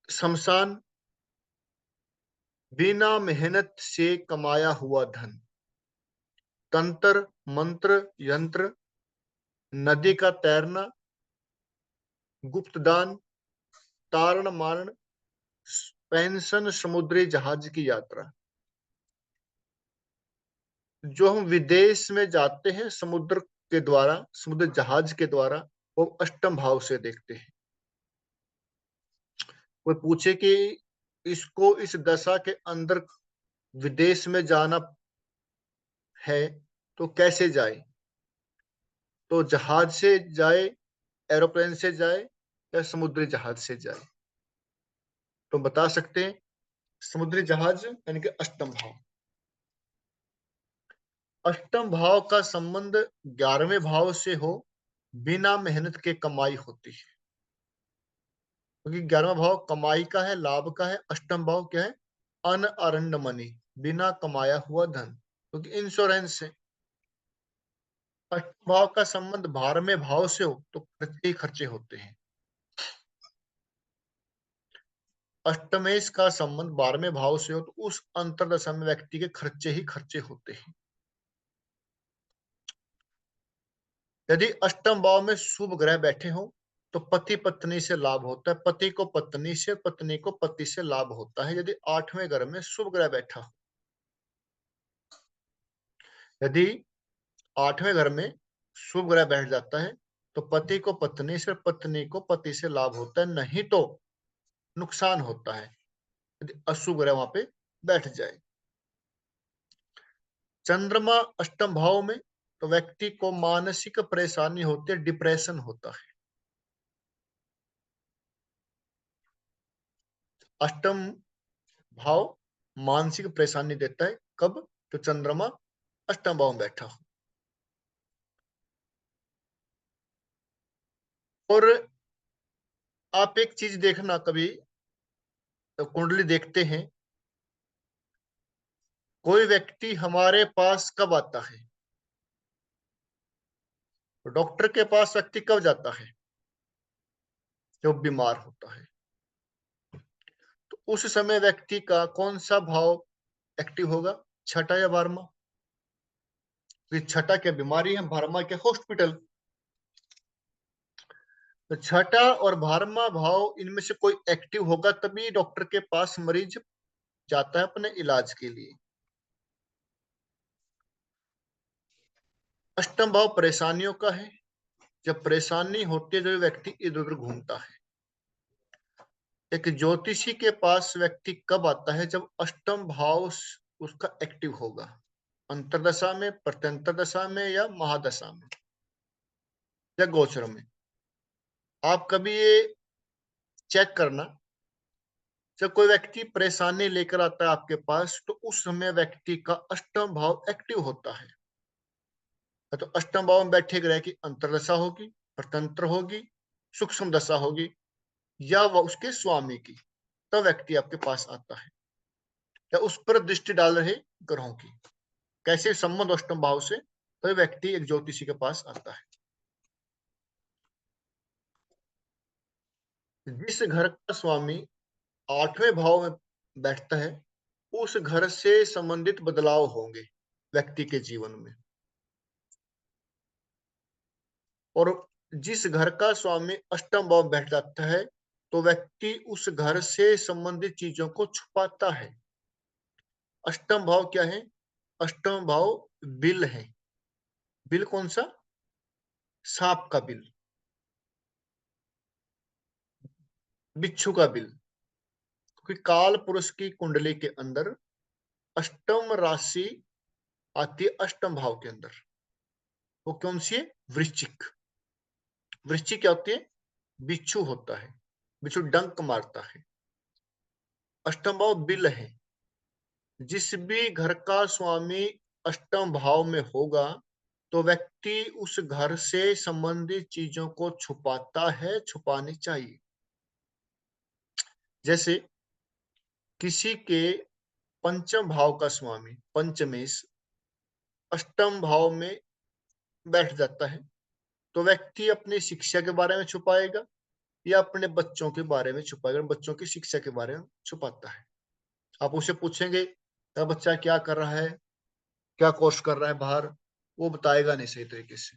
शमशान, बिना मेहनत से कमाया हुआ धन, तंत्र मंत्र यंत्र, नदी का तैरना, गुप्तदान, तारण मारण, पेंशन, समुद्री जहाज की यात्रा। जो हम विदेश में जाते हैं समुद्र के द्वारा, समुद्र जहाज के द्वारा, वो अष्टम भाव से देखते हैं। कोई पूछे कि इसको इस दशा के अंदर विदेश में जाना है तो कैसे जाए, तो जहाज से जाए, एरोप्लेन से जाए, या समुद्री जहाज से जाए? तो बता सकते हैं समुद्री जहाज, यानी कि अष्टम भाव। अष्टम भाव का संबंध 11वें भाव से हो, बिना मेहनत के कमाई होती है। क्योंकि 11वां भाव कमाई का है, लाभ का है। अष्टम भाव क्या है? अन अर्न्ड मनी, बिना कमाया हुआ धन, क्योंकि इंश्योरेंस है। अष्टम भाव का संबंध भारमय भाव से हो तो खर्चे ही खर्चे होते हैं। अष्टमेश का संबंध बारहवें भाव से हो तो उस अंतरदशा में व्यक्ति के खर्चे ही खर्चे होते हैं। यदि अष्टम भाव में शुभ ग्रह बैठे हो तो पति पत्नी से लाभ होता है, पति को पत्नी से, पत्नी को पति से लाभ होता है। यदि आठवें घर में शुभ ग्रह बैठा हो, यदि आठवें घर में शुभ ग्रह बैठ जाता है तो पति को पत्नी से, पत्नी को पति से लाभ होता है, नहीं तो नुकसान होता है यदि अशुभ ग्रह वहां पे बैठ जाए। चंद्रमा अष्टम भाव में तो व्यक्ति को मानसिक परेशानी होती है, डिप्रेशन होता है। अष्टम भाव मानसिक परेशानी देता है, कब? तो चंद्रमा अष्टम भाव में बैठा हो। और आप एक चीज देखना, कभी तो कुंडली देखते हैं, कोई व्यक्ति हमारे पास कब आता है? डॉक्टर के पास व्यक्ति कब जाता है? जब बीमार होता है। तो उस समय व्यक्ति का कौन सा भाव एक्टिव होगा? छठा या बारहवां? तो छठा क्या बीमारी है, बारहवां क्या हॉस्पिटल? तो छठा और बारहवां भाव इनमें से कोई एक्टिव होगा तभी डॉक्टर के पास मरीज जाता है अपने इलाज के लिए। अष्टम भाव परेशानियों का है। जब परेशानी होती है तो व्यक्ति इधर उधर घूमता है। एक ज्योतिषी के पास व्यक्ति कब आता है? जब अष्टम भाव उसका एक्टिव होगा, अंतरदशा में, प्रत्यंतर दशा में या महादशा में या गोचर में। आप कभी ये चेक करना, जब कोई व्यक्ति परेशानी लेकर आता है आपके पास तो उस समय व्यक्ति का अष्टम भाव एक्टिव होता है। तो अष्टम भाव में बैठे ग्रह की अंतरदशा होगी, प्रतंत्र होगी, सूक्ष्म दशा होगी या वह उसके स्वामी की, तब व्यक्ति आपके पास आता है या उस पर दृष्टि डाल रहे ग्रहों की कैसे संबंध अष्टम भाव से, तो व्यक्ति एक ज्योतिषी के पास आता है। जिस घर का स्वामी आठवें भाव में बैठता है उस घर से संबंधित बदलाव होंगे व्यक्ति के जीवन में। और जिस घर का स्वामी अष्टम भाव में बैठ जाता है तो व्यक्ति उस घर से संबंधित चीजों को छुपाता है। अष्टम भाव क्या है? अष्टम भाव बिल है। बिल कौन सा? सांप का बिल, बिच्छू का बिल। क्योंकि काल पुरुष की कुंडली के अंदर अष्टम राशि आती है अष्टम भाव के अंदर। वो कौन सी है? वृश्चिक। वृश्चिक क्या होती है? बिच्छू होता है, बिच्छू डंक मारता है। अष्टम भाव बिल है। जिस भी घर का स्वामी अष्टम भाव में होगा तो व्यक्ति उस घर से संबंधित चीजों को छुपाता है, छुपानी चाहिए। जैसे किसी के पंचम भाव का स्वामी पंचमेश अष्टम भाव में बैठ जाता है तो व्यक्ति अपनी शिक्षा के बारे में छुपाएगा या अपने बच्चों के बारे में छुपाएगा, बच्चों की शिक्षा के बारे में छुपाता है। आप उसे पूछेंगे क्या बच्चा क्या कर रहा है, क्या कोर्स कर रहा है बाहर, वो बताएगा नहीं सही तरीके से।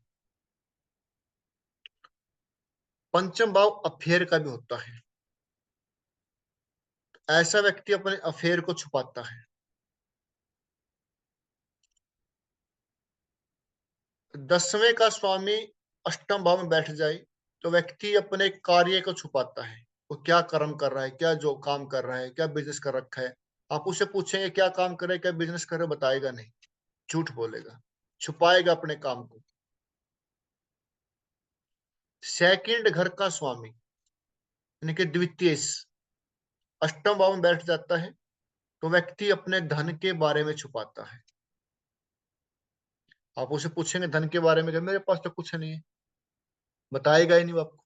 पंचम भाव अफेयर का भी होता है। ऐसा व्यक्ति अपने अफेयर को छुपाता है। दसवें का स्वामी अष्टम भाव में बैठ जाए तो व्यक्ति अपने कार्य को छुपाता है। वो क्या कर्म कर रहा है, क्या जो काम कर रहा है, क्या बिजनेस कर रखा है। आप उसे पूछेंगे क्या काम करे, क्या बिजनेस करे, बताएगा नहीं, झूठ बोलेगा, छुपाएगा अपने काम को। सेकंड घर का स्वामी यानी कि द्वितीय अष्टम भाव में बैठ जाता है तो व्यक्ति अपने धन के बारे में छुपाता है। आप उसे पूछेंगे धन के बारे में, मेरे पास तो कुछ नहीं है, बताएगा ही नहीं वो आपको।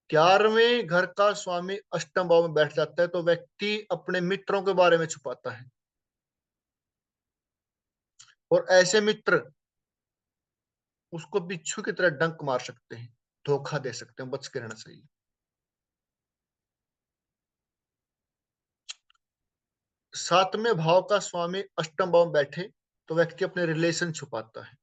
11वें घर का स्वामी अष्टम भाव में बैठ जाता है तो व्यक्ति अपने मित्रों के बारे में छुपाता है। और ऐसे मित्र उसको बिच्छू की तरह डंक मार सकते हैं, धोखा दे सकते हैं, बच के रहना चाहिए। सातवें भाव का स्वामी अष्टम भाव में बैठे तो व्यक्ति अपने रिलेशन छुपाता है।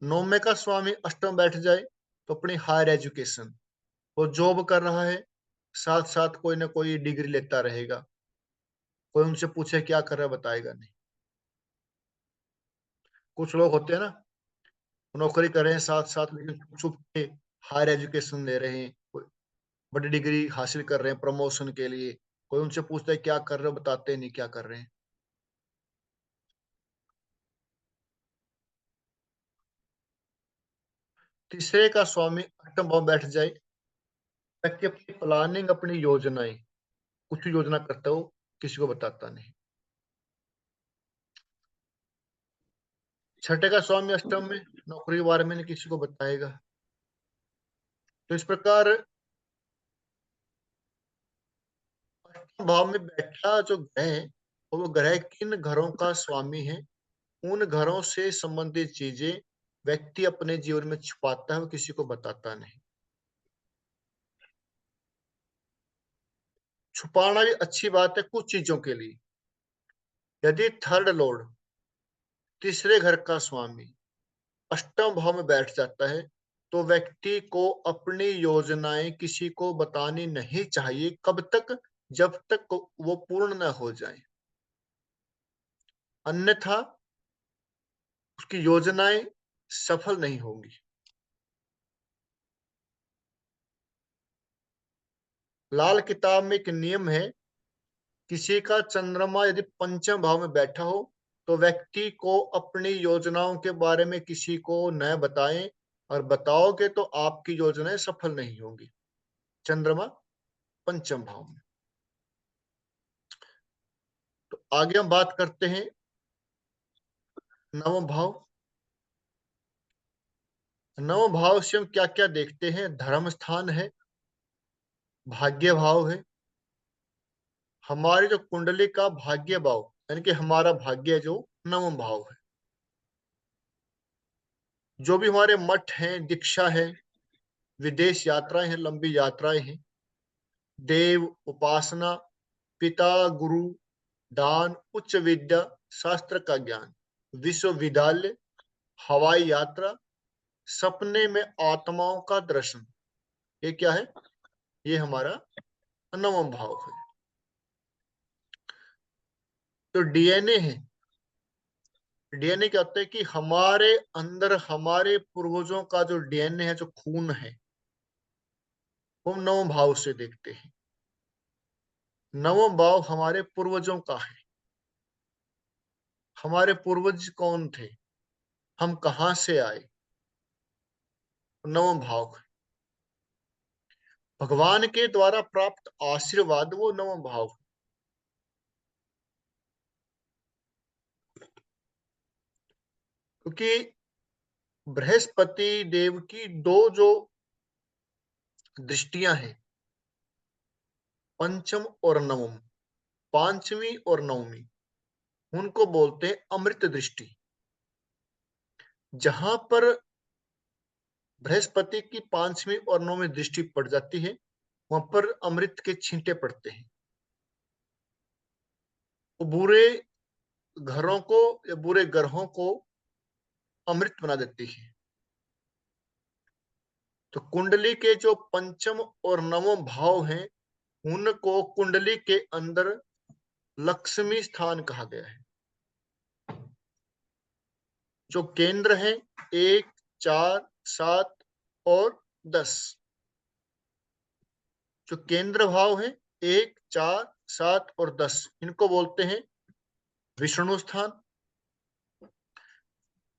नौवें का स्वामी अष्टम बैठ जाए तो अपनी हायर एजुकेशन, वो जॉब कर रहा है, साथ साथ कोई ना कोई डिग्री लेता रहेगा, कोई उनसे पूछे क्या कर रहा है बताएगा नहीं। कुछ लोग होते हैं ना, नौकरी कर रहे हैं साथ साथ, लेकिन छुप के हायर एजुकेशन ले रहे हैं, कोई बड़ी डिग्री हासिल कर रहे हैं प्रमोशन के लिए, कोई उनसे पूछता है क्या कर रहे हो, बताते नहीं क्या कर रहे हैं। तीसरे का स्वामी अष्टम भाव बैठ जाए, व्यक्ति अपनी प्लानिंग, अपनी योजनाएं, कुछ भी योजना करता हो किसी को बताता नहीं। छठे का स्वामी अष्टम में, नौकरी के बारे में नहीं किसी को बताएगा। तो इस प्रकार अष्टम भाव में बैठा जो ग्रह है, और वो ग्रह किन घरों का स्वामी है, उन घरों से संबंधित चीजें व्यक्ति अपने जीवन में छुपाता है, वो किसी को बताता नहीं। छुपाना भी अच्छी बात है कुछ चीजों के लिए। यदि थर्ड लॉर्ड, तीसरे घर का स्वामी अष्टम भाव में बैठ जाता है तो व्यक्ति को अपनी योजनाएं किसी को बतानी नहीं चाहिए, कब तक, जब तक वो पूर्ण न हो जाए, अन्यथा उसकी योजनाएं सफल नहीं होंगी। लाल किताब में एक नियम है, किसी का चंद्रमा यदि पंचम भाव में बैठा हो तो व्यक्ति को अपनी योजनाओं के बारे में किसी को न बताएं, और बताओगे तो आपकी योजनाएं सफल नहीं होंगी। चंद्रमा पंचम भाव में। तो आगे हम बात करते हैं नवम भाव। नवम भाव से हम क्या क्या देखते हैं? धर्म स्थान है, भाग्य भाव है, हमारी जो कुंडली का भाग्य भाव, यानी कि हमारा भाग्य जो नवम भाव है, जो भी हमारे मठ हैं, दीक्षा है, विदेश यात्राएं हैं, लंबी यात्राएं हैं, देव उपासना, पिता गुरु, दान, उच्च विद्या, शास्त्र का ज्ञान, विश्वविद्यालय, हवाई यात्रा, सपने में आत्माओं का दर्शन, ये क्या है? ये हमारा नवम भाव है। तो डीएनए है। डीएनए क्या होता है कि हमारे अंदर हमारे पूर्वजों का जो डीएनए है, जो खून है, वो हम नवम भाव से देखते हैं। नवम भाव हमारे पूर्वजों का है। हमारे पूर्वज कौन थे, हम कहाँ से आए, नवम भाव है। भगवान के द्वारा प्राप्त आशीर्वाद, वो नवम भाव है। क्योंकि बृहस्पति देव की दो जो दृष्टियां हैं, पंचम और नवम, पांचवी और नवमी, उनको बोलते हैं अमृत दृष्टि। जहां पर बृहस्पति की पांचवी और नौवीं दृष्टि पड़ जाती है, वहां पर अमृत के छींटे पड़ते हैं। वो बुरे घरों को या बुरे ग्रहों को अमृत बना देती है। तो कुंडली के जो पंचम और नवम भाव हैं, उनको कुंडली के अंदर लक्ष्मी स्थान कहा गया है। जो केंद्र है 1, 4, 7 और 10, जो केंद्र भाव है 1, 4, 7 और 10, इनको बोलते हैं विष्णु स्थान।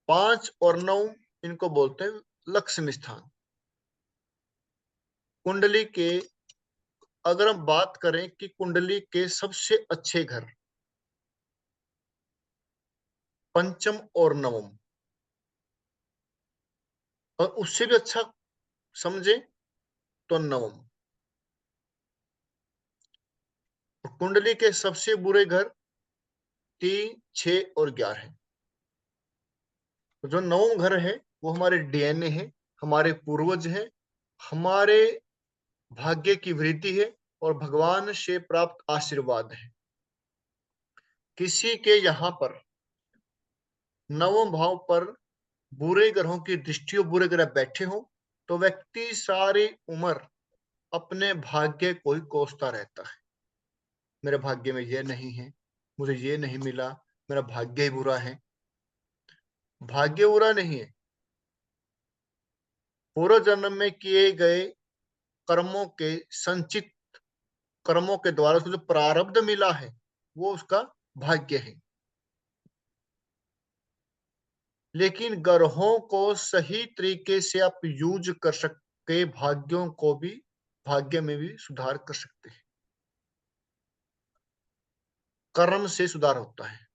5 और 9, इनको बोलते हैं लक्ष्मी स्थान। कुंडली के, अगर हम बात करें कि कुंडली के सबसे अच्छे घर पंचम और नवम, और उससे भी अच्छा समझे तो नवम। कुंडली के सबसे बुरे घर 3, 6 और 11। तो जो नवम घर है वो हमारे डीएनए है, हमारे पूर्वज है, हमारे भाग्य की वृद्धि है और भगवान से प्राप्त आशीर्वाद है। किसी के यहाँ पर नवम भाव पर बुरे ग्रहों की दृष्टि, बुरे ग्रह बैठे हो तो व्यक्ति सारी उम्र अपने भाग्य को ही कोसता रहता है। मेरे भाग्य में ये नहीं है, मुझे ये नहीं मिला, मेरा भाग्य ही बुरा है। भाग्य बुरा नहीं है, पूर्व जन्म में किए गए कर्मों के संचित कर्मों के द्वारा उसको जो प्रारब्ध मिला है वो उसका भाग्य है। लेकिन ग्रहों को सही तरीके से आप यूज कर सकते, भाग्यों को भी, भाग्य में भी सुधार कर सकते हैं। कर्म से सुधार होता है।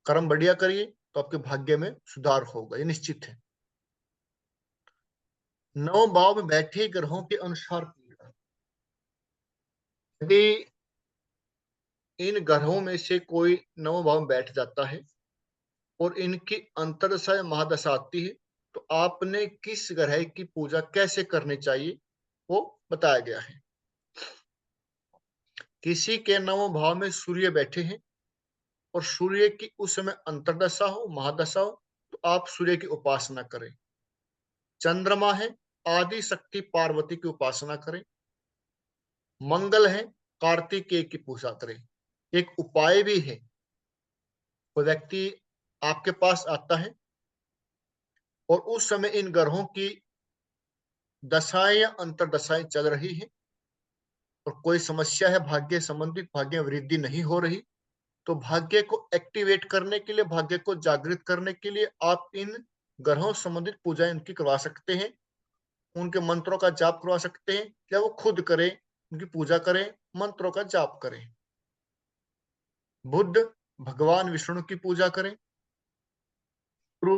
कर्म बढ़िया करिए तो आपके भाग्य में सुधार होगा, ये निश्चित है। नौ भाव में बैठे ग्रहों के अनुसार यदि इन ग्रहों में से कोई नौ भाव में बैठ जाता है और इनकी अंतर्दशा या महादशा आती है तो आपने किस ग्रह की पूजा कैसे करनी चाहिए वो बताया गया है। किसी के नवम भाव में सूर्य बैठे हैं और सूर्य की उस समय अंतर्दशा हो, महादशा हो, तो आप सूर्य की उपासना करें। चंद्रमा है, आदि शक्ति पार्वती की उपासना करें। मंगल है, कार्तिकेय की पूजा करें। एक उपाय भी है, कोई व्यक्ति आपके पास आता है और उस समय इन ग्रहों की दशाएं या अंतर्दशाएं चल रही है और कोई समस्या है, भाग्य संबंधित भाग्य वृद्धि नहीं हो रही, तो भाग्य को एक्टिवेट करने के लिए, भाग्य को जागृत करने के लिए आप इन ग्रहों संबंधित पूजाएं इनकी करवा सकते हैं। उनके मंत्रों का जाप करवा सकते हैं या वो खुद करें, उनकी पूजा करें, मंत्रों का जाप करें। बुद्ध भगवान विष्णु की पूजा करें। गुरु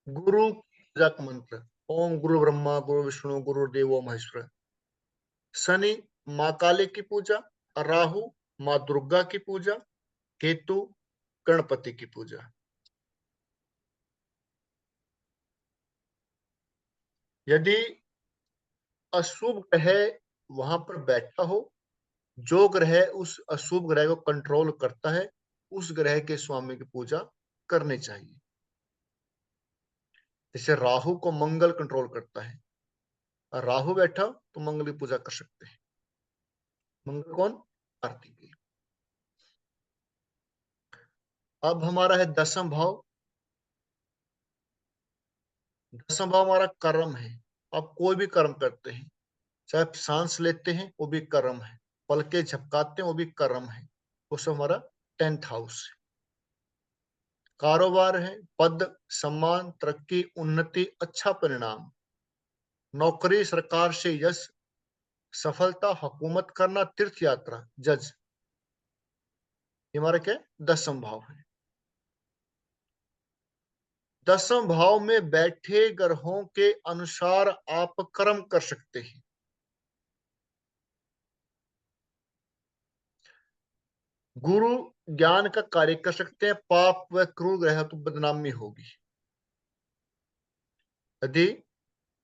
गुरु की पूजा का मंत्र ओम गुरु ब्रह्मा गुरु विष्णु गुरु देवो महेश्वर। शनि माँ काली की पूजा, राहु माँ दुर्गा की पूजा, केतु गणपति की पूजा। यदि अशुभ ग्रह वहां पर बैठा हो, जो ग्रह उस अशुभ ग्रह को कंट्रोल करता है उस ग्रह के स्वामी की पूजा करनी चाहिए। जैसे राहु को मंगल कंट्रोल करता है, और राहु बैठा तो मंगल की पूजा कर सकते हैं। मंगल कौन? कार्तिकेय। अब हमारा है दसम भाव। दसम भाव हमारा कर्म है। आप कोई भी कर्म करते हैं, चाहे आप सांस लेते हैं वो भी कर्म है, पलके झपकाते हैं वो भी कर्म है, वो सब हमारा 10th हाउस है। कारोबार है, पद सम्मान तरक्की उन्नति अच्छा परिणाम, नौकरी सरकार से यश सफलता, हुकूमत करना, तीर्थ यात्रा, जज। ये हमारा क्या है? दसम भाव है। दसम भाव में बैठे ग्रहों के अनुसार आप कर्म कर सकते हैं। गुरु ज्ञान का कार्य कर सकते हैं, पाप व क्रूर ग्रह तो बदनामी होगी। यदि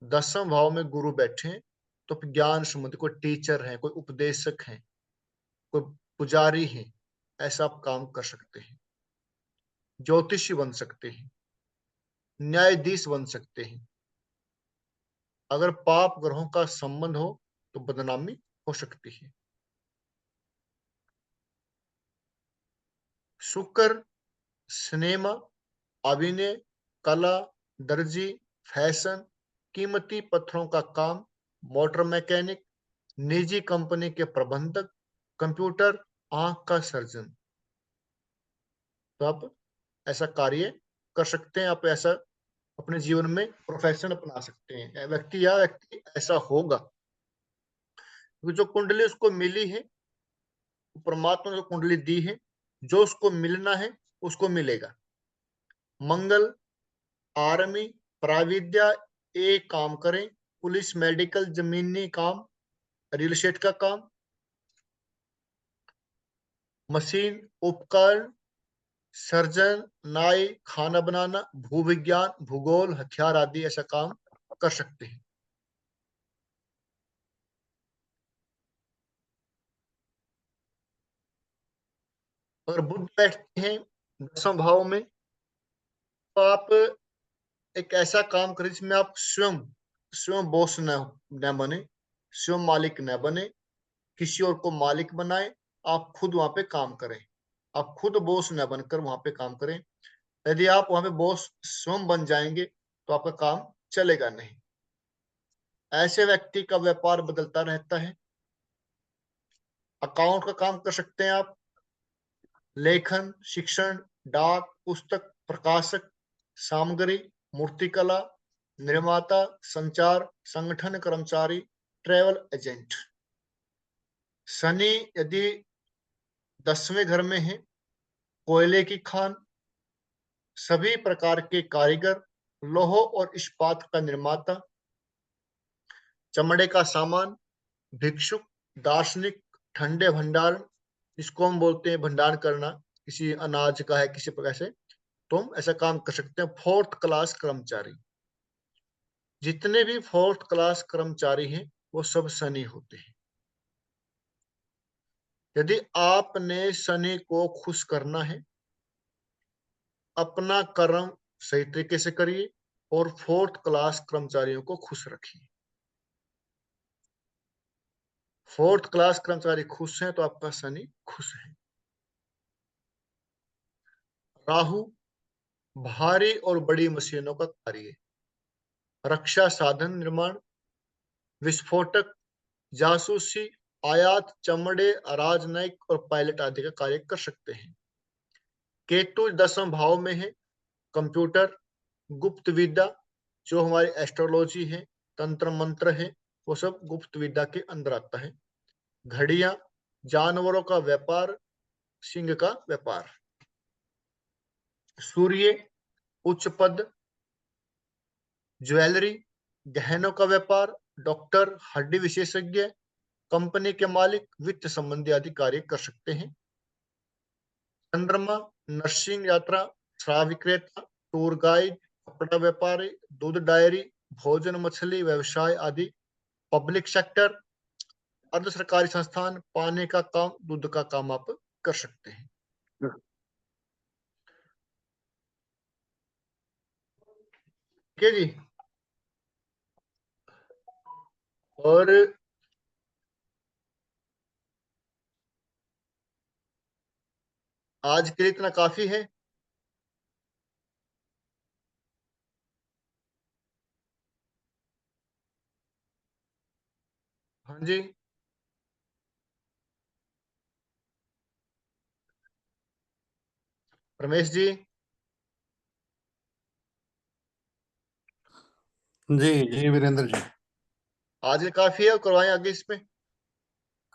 दसम भाव में गुरु बैठे हैं तो ज्ञान संबंधी कोई टीचर है, कोई उपदेशक है, कोई पुजारी है, ऐसा आप काम कर सकते हैं। ज्योतिषी बन सकते हैं, न्यायाधीश बन सकते हैं। अगर पाप ग्रहों का संबंध हो तो बदनामी हो सकती है। शुक्र सिनेमा, अभिनय, कला, दर्जी, फैशन, कीमती पत्थरों का काम, मोटर मैकेनिक, निजी कंपनी के प्रबंधक, कंप्यूटर, आंख का सर्जन, तो आप ऐसा कार्य कर सकते हैं। आप ऐसा अपने जीवन में प्रोफेशन अपना सकते हैं। व्यक्ति ऐसा होगा क्योंकि जो कुंडली उसको मिली है, परमात्मा ने जो कुंडली दी है, जो उसको मिलना है उसको मिलेगा। मंगल आर्मी प्राविद्या एक काम करें, पुलिस मेडिकल जमीनी काम, रियल एस्टेट का काम, मशीन, उपकरण, सर्जन, नाई, खाना बनाना, भूविज्ञान, भूगोल, हथियार आदि ऐसा काम कर सकते हैं। अगर बुध बैठते हैं 10वें भाव में, तो आप एक ऐसा काम करें जिसमें आप स्वयं स्वयं बॉस न बने, स्वयं मालिक न बने, किसी और को मालिक बनाए, आप खुद वहां पे काम करें। आप खुद बॉस न बनकर वहां पे काम करें। यदि आप वहां पे बॉस स्वयं बन जाएंगे तो आपका काम चलेगा नहीं। ऐसे व्यक्ति का व्यापार बदलता रहता है। अकाउंट का काम कर सकते हैं आप, लेखन, शिक्षण, डाक, पुस्तक, प्रकाशक, सामग्री, मूर्तिकला, निर्माता, संचार, संगठन कर्मचारी, ट्रेवल एजेंट। शनि यदि 10वें घर में है, कोयले की खान, सभी प्रकार के कारीगर, लोह और इस्पात का निर्माता, चमड़े का सामान, भिक्षुक, दार्शनिक, ठंडे भंडार, इसको हम बोलते हैं भंडार करना, किसी अनाज का है किसी प्रकार से, तो हम ऐसा काम कर सकते हैं। फोर्थ क्लास कर्मचारी, जितने भी फोर्थ क्लास कर्मचारी हैं वो सब शनि होते हैं। यदि आपने शनि को खुश करना है, अपना कर्म सही तरीके से करिए और फोर्थ क्लास कर्मचारियों को खुश रखिए। फोर्थ क्लास कर्मचारी खुश हैं तो आपका शनि खुश है। राहु भारी और बड़ी मशीनों का कार्य, रक्षा साधन निर्माण, विस्फोटक, जासूसी, आयात, चमड़े, राजनयिक और पायलट आदि का कार्य कर सकते हैं। केतु 10वें भाव में है, कंप्यूटर, गुप्त विद्या, जो हमारी एस्ट्रोलॉजी है, तंत्र मंत्र है, वो सब गुप्त विद्या के अंदर आता है। घड़ियां, जानवरों का व्यापार, सिंह का व्यापार। सूर्य उच्च पद, ज्वेलरी, गहनों का व्यापार, डॉक्टर, हड्डी विशेषज्ञ, कंपनी के मालिक, वित्त संबंधी आदि कार्य कर सकते हैं। चंद्रमा नर्सिंग यात्रा, शराब विक्रेता, टूर गाइड, कपड़ा व्यापारी, दूध डायरी, भोजन मछली व्यवसाय आदि। पब्लिक सेक्टर, अर्ध सरकारी संस्थान, पानी का काम, दूध का काम आप कर सकते हैं। ठीक है जी। और आज के लिए इतना काफी है। हाँ जी, रमेश जी। जी जी वीरेंद्र जी। आज के काफी है, करवाएं आगे इसमें।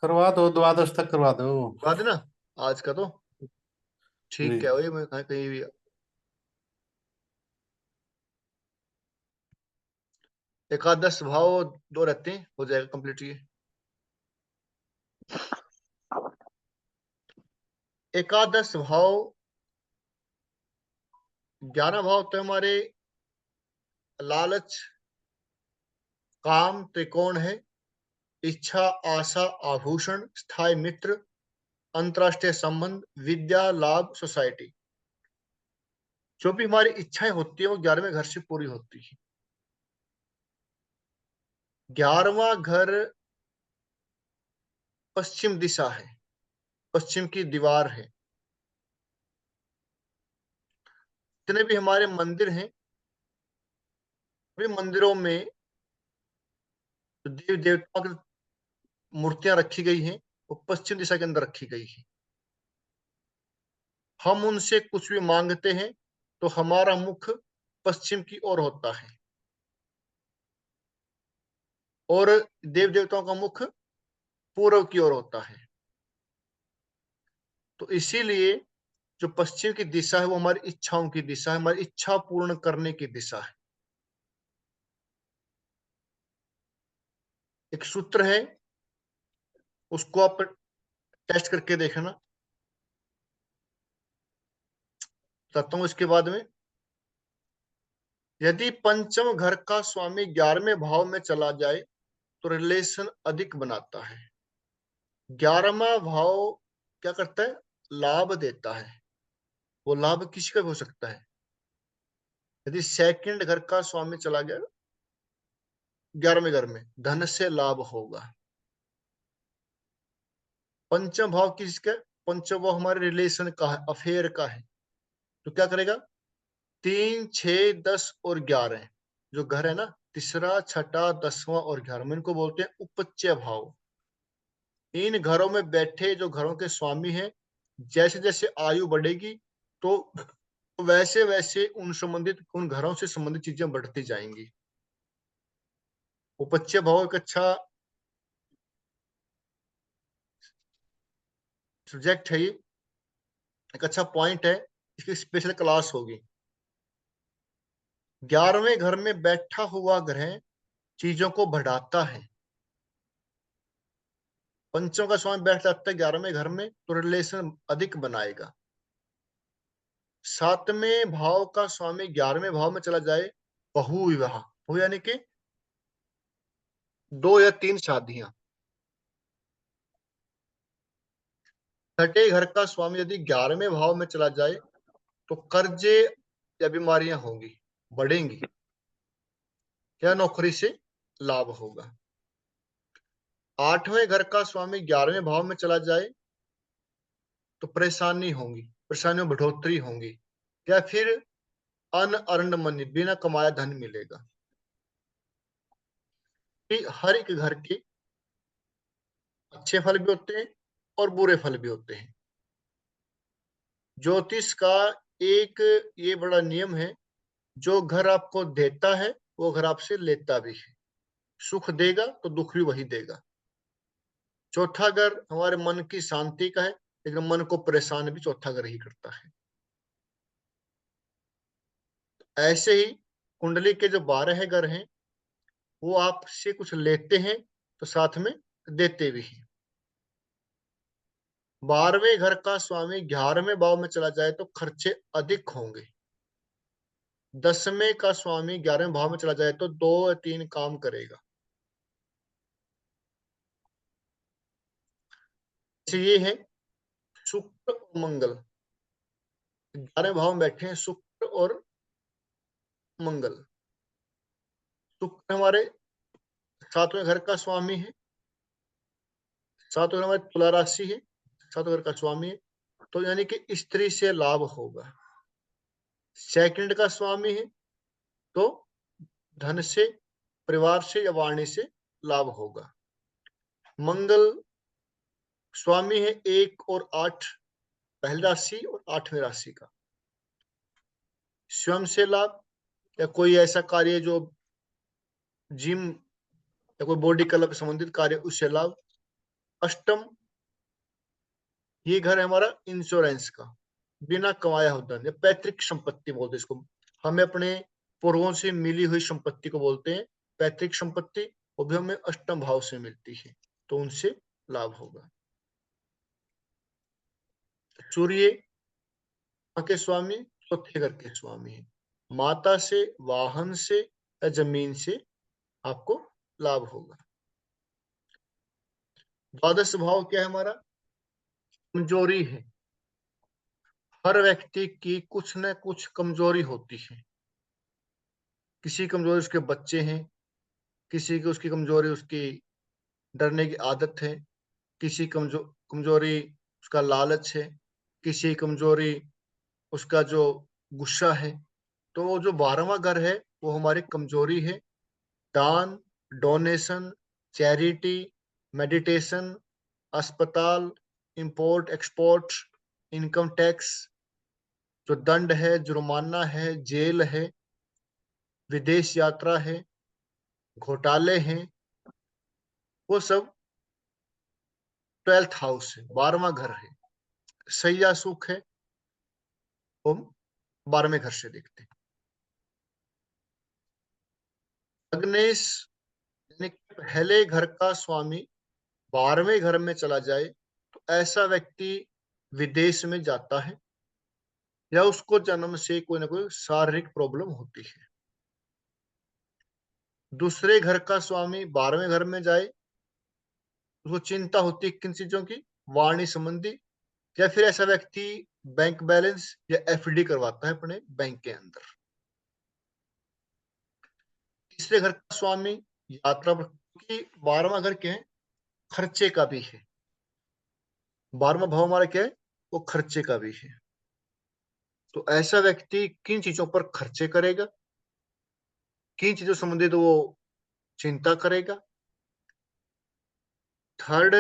करवा दो, द्वादश तक करवा दो। करवा देना आज का तो। ठीक है, जी। वही मैं कहीं भी। एकादश भाव दो रहते हैं, हो जाएगा कंप्लीट ये। एकादश भाव, 11 भाव तो हमारे लालच, काम, त्रिकोण है, इच्छा, आशा, आभूषण, स्थायी मित्र, अंतरराष्ट्रीय संबंध, विद्या, लाभ, सोसाइटी। जो भी हमारी इच्छाएं होती है वो 11वें घर से पूरी होती है। 11वां घर पश्चिम दिशा है, पश्चिम की दीवार है। जितने भी हमारे मंदिर हैं, सभी मंदिरों में जो देव देवताओं की मूर्तियां रखी गई हैं वो पश्चिम दिशा के अंदर रखी गई है। हम उनसे कुछ भी मांगते हैं तो हमारा मुख पश्चिम की ओर होता है और देव देवताओं का मुख पूर्व की ओर होता है। तो इसीलिए जो पश्चिम की दिशा है वो हमारी इच्छाओं की दिशा है, हमारी इच्छा पूर्ण करने की दिशा है। एक सूत्र है, उसको आप टेस्ट करके देखना। बताता हूं इसके बाद में। यदि पंचम घर का स्वामी 11वें भाव में चला जाए तो रिलेशन अधिक बनाता है। 11वां भाव क्या करता है? लाभ देता है। वो लाभ किसका भी हो सकता है। यदि सेकंड घर का स्वामी चला गया 11वें घर में, धन से लाभ होगा। पंचम भाव किसका? पंचम भाव हमारे रिलेशन का है, अफेयर का है। तो क्या करेगा? 3, 6, 10 और 11 जो घर है ना, तीसरा, छठा, 10वां और 11वां, इनको बोलते हैं उपच्य भाव। इन घरों में बैठे जो घरों के स्वामी हैं, जैसे जैसे आयु बढ़ेगी तो वैसे वैसे उन घरों से संबंधित चीजें बढ़ती जाएंगी। उपच्य भाव एक अच्छा सब्जेक्ट है, ये एक अच्छा पॉइंट है। इसकी स्पेशल क्लास होगी। 11वें घर में बैठा हुआ ग्रह चीजों को बढ़ाता है। पंचों का स्वामी बैठ जाता है 11वें घर में तो रिलेशन अधिक बनाएगा। 7वें भाव का स्वामी 11वें भाव में चला जाए, बहु विवाह हो, यानी कि 2 या 3 शादियां। छठे घर का स्वामी यदि 11वें भाव में चला जाए तो कर्जे या बीमारियां होंगी, बढ़ेंगी, या नौकरी से लाभ होगा। 8वें घर का स्वामी 11वें भाव में चला जाए तो परेशानी होंगी, परेशानियों में बढ़ोतरी होंगी, या फिर अनअर्न्ड मनी, बिना कमाया धन मिलेगा। कि हर एक घर के अच्छे फल भी होते हैं और बुरे फल भी होते हैं। ज्योतिष का एक ये बड़ा नियम है, जो घर आपको देता है वो घर आपसे लेता भी है। सुख देगा तो दुख भी वही देगा। चौथा घर हमारे मन की शांति का है, लेकिन मन को परेशान भी चौथा घर ही करता है। ऐसे ही कुंडली के जो 12 घर हैं, वो आपसे कुछ लेते हैं तो साथ में देते भी हैं। 12वें घर का स्वामी 11वें भाव में चला जाए तो खर्चे अधिक होंगे। 10वें का स्वामी 11वें भाव में चला जाए तो 2 या 3 काम करेगा। जैसे ये है शुक्र और मंगल, 11वें भाव में बैठे हैं शुक्र और मंगल। शुक्र हमारे 7वें घर का स्वामी है, 7वें घर हमारी तुला राशि है, 7वें घर का स्वामी है। तो यानी कि स्त्री से लाभ होगा। सेकंड का स्वामी है तो धन से, परिवार से या वाणी से लाभ होगा। मंगल स्वामी है 1 और 8, पहली राशि और 8वें राशि का। स्वयं से लाभ, या कोई ऐसा कार्य जो जिम या कोई बॉडी क्लब संबंधित कार्य, उससे लाभ। अष्टम, ये घर है हमारा इंश्योरेंस का, बिना कमाया हुआ धन, या पैतृक संपत्ति बोलते हैं इसको। हमें अपने पूर्वों से मिली हुई संपत्ति को बोलते हैं पैतृक संपत्ति। वो भी हमें अष्टम भाव से मिलती है, तो उनसे लाभ होगा। सूर्य के स्वामी चौथे घर के स्वामी है। माता से, वाहन से या जमीन से आपको लाभ होगा। द्वादश भाव क्या है हमारा? कमजोरी है। हर व्यक्ति की कुछ न कुछ कमजोरी होती है। किसी कमजोरी उसके बच्चे हैं, किसी की उसकी कमजोरी उसकी डरने की आदत है, किसी कमजोरी उसका लालच है, किसी कमजोरी उसका जो गुस्सा है। तो वो जो 12वां घर है वो हमारी कमजोरी है। दान, डोनेशन, चैरिटी, मेडिटेशन, अस्पताल, इंपोर्ट एक्सपोर्ट, इनकम टैक्स, जो दंड है, जुर्माना है, जेल है, विदेश यात्रा है, घोटाले हैं, वो सब 12th हाउस है, 12वां घर है। सैया सुख है, वो 12वें घर से देखते हैं। लग्नेश यानी पहले घर का स्वामी 12वें घर में चला जाए तो ऐसा व्यक्ति विदेश में जाता है। या उसको जन्म से कोई ना कोई शारीरिक प्रॉब्लम होती है। दूसरे घर का स्वामी 12वें घर में जाए, उसको चिंता होती है किन चीजों की? वाणी संबंधी। या फिर ऐसा व्यक्ति बैंक बैलेंस या एफडी करवाता है अपने बैंक के अंदर। तीसरे घर का स्वामी यात्रा पर, क्योंकि 12वां घर क्या है? खर्चे का भी है। 12वां भाव हमारा क्या है? वो खर्चे का भी है। तो ऐसा व्यक्ति किन चीजों पर खर्चे करेगा, किन चीजों से संबंधित वो चिंता करेगा? थर्ड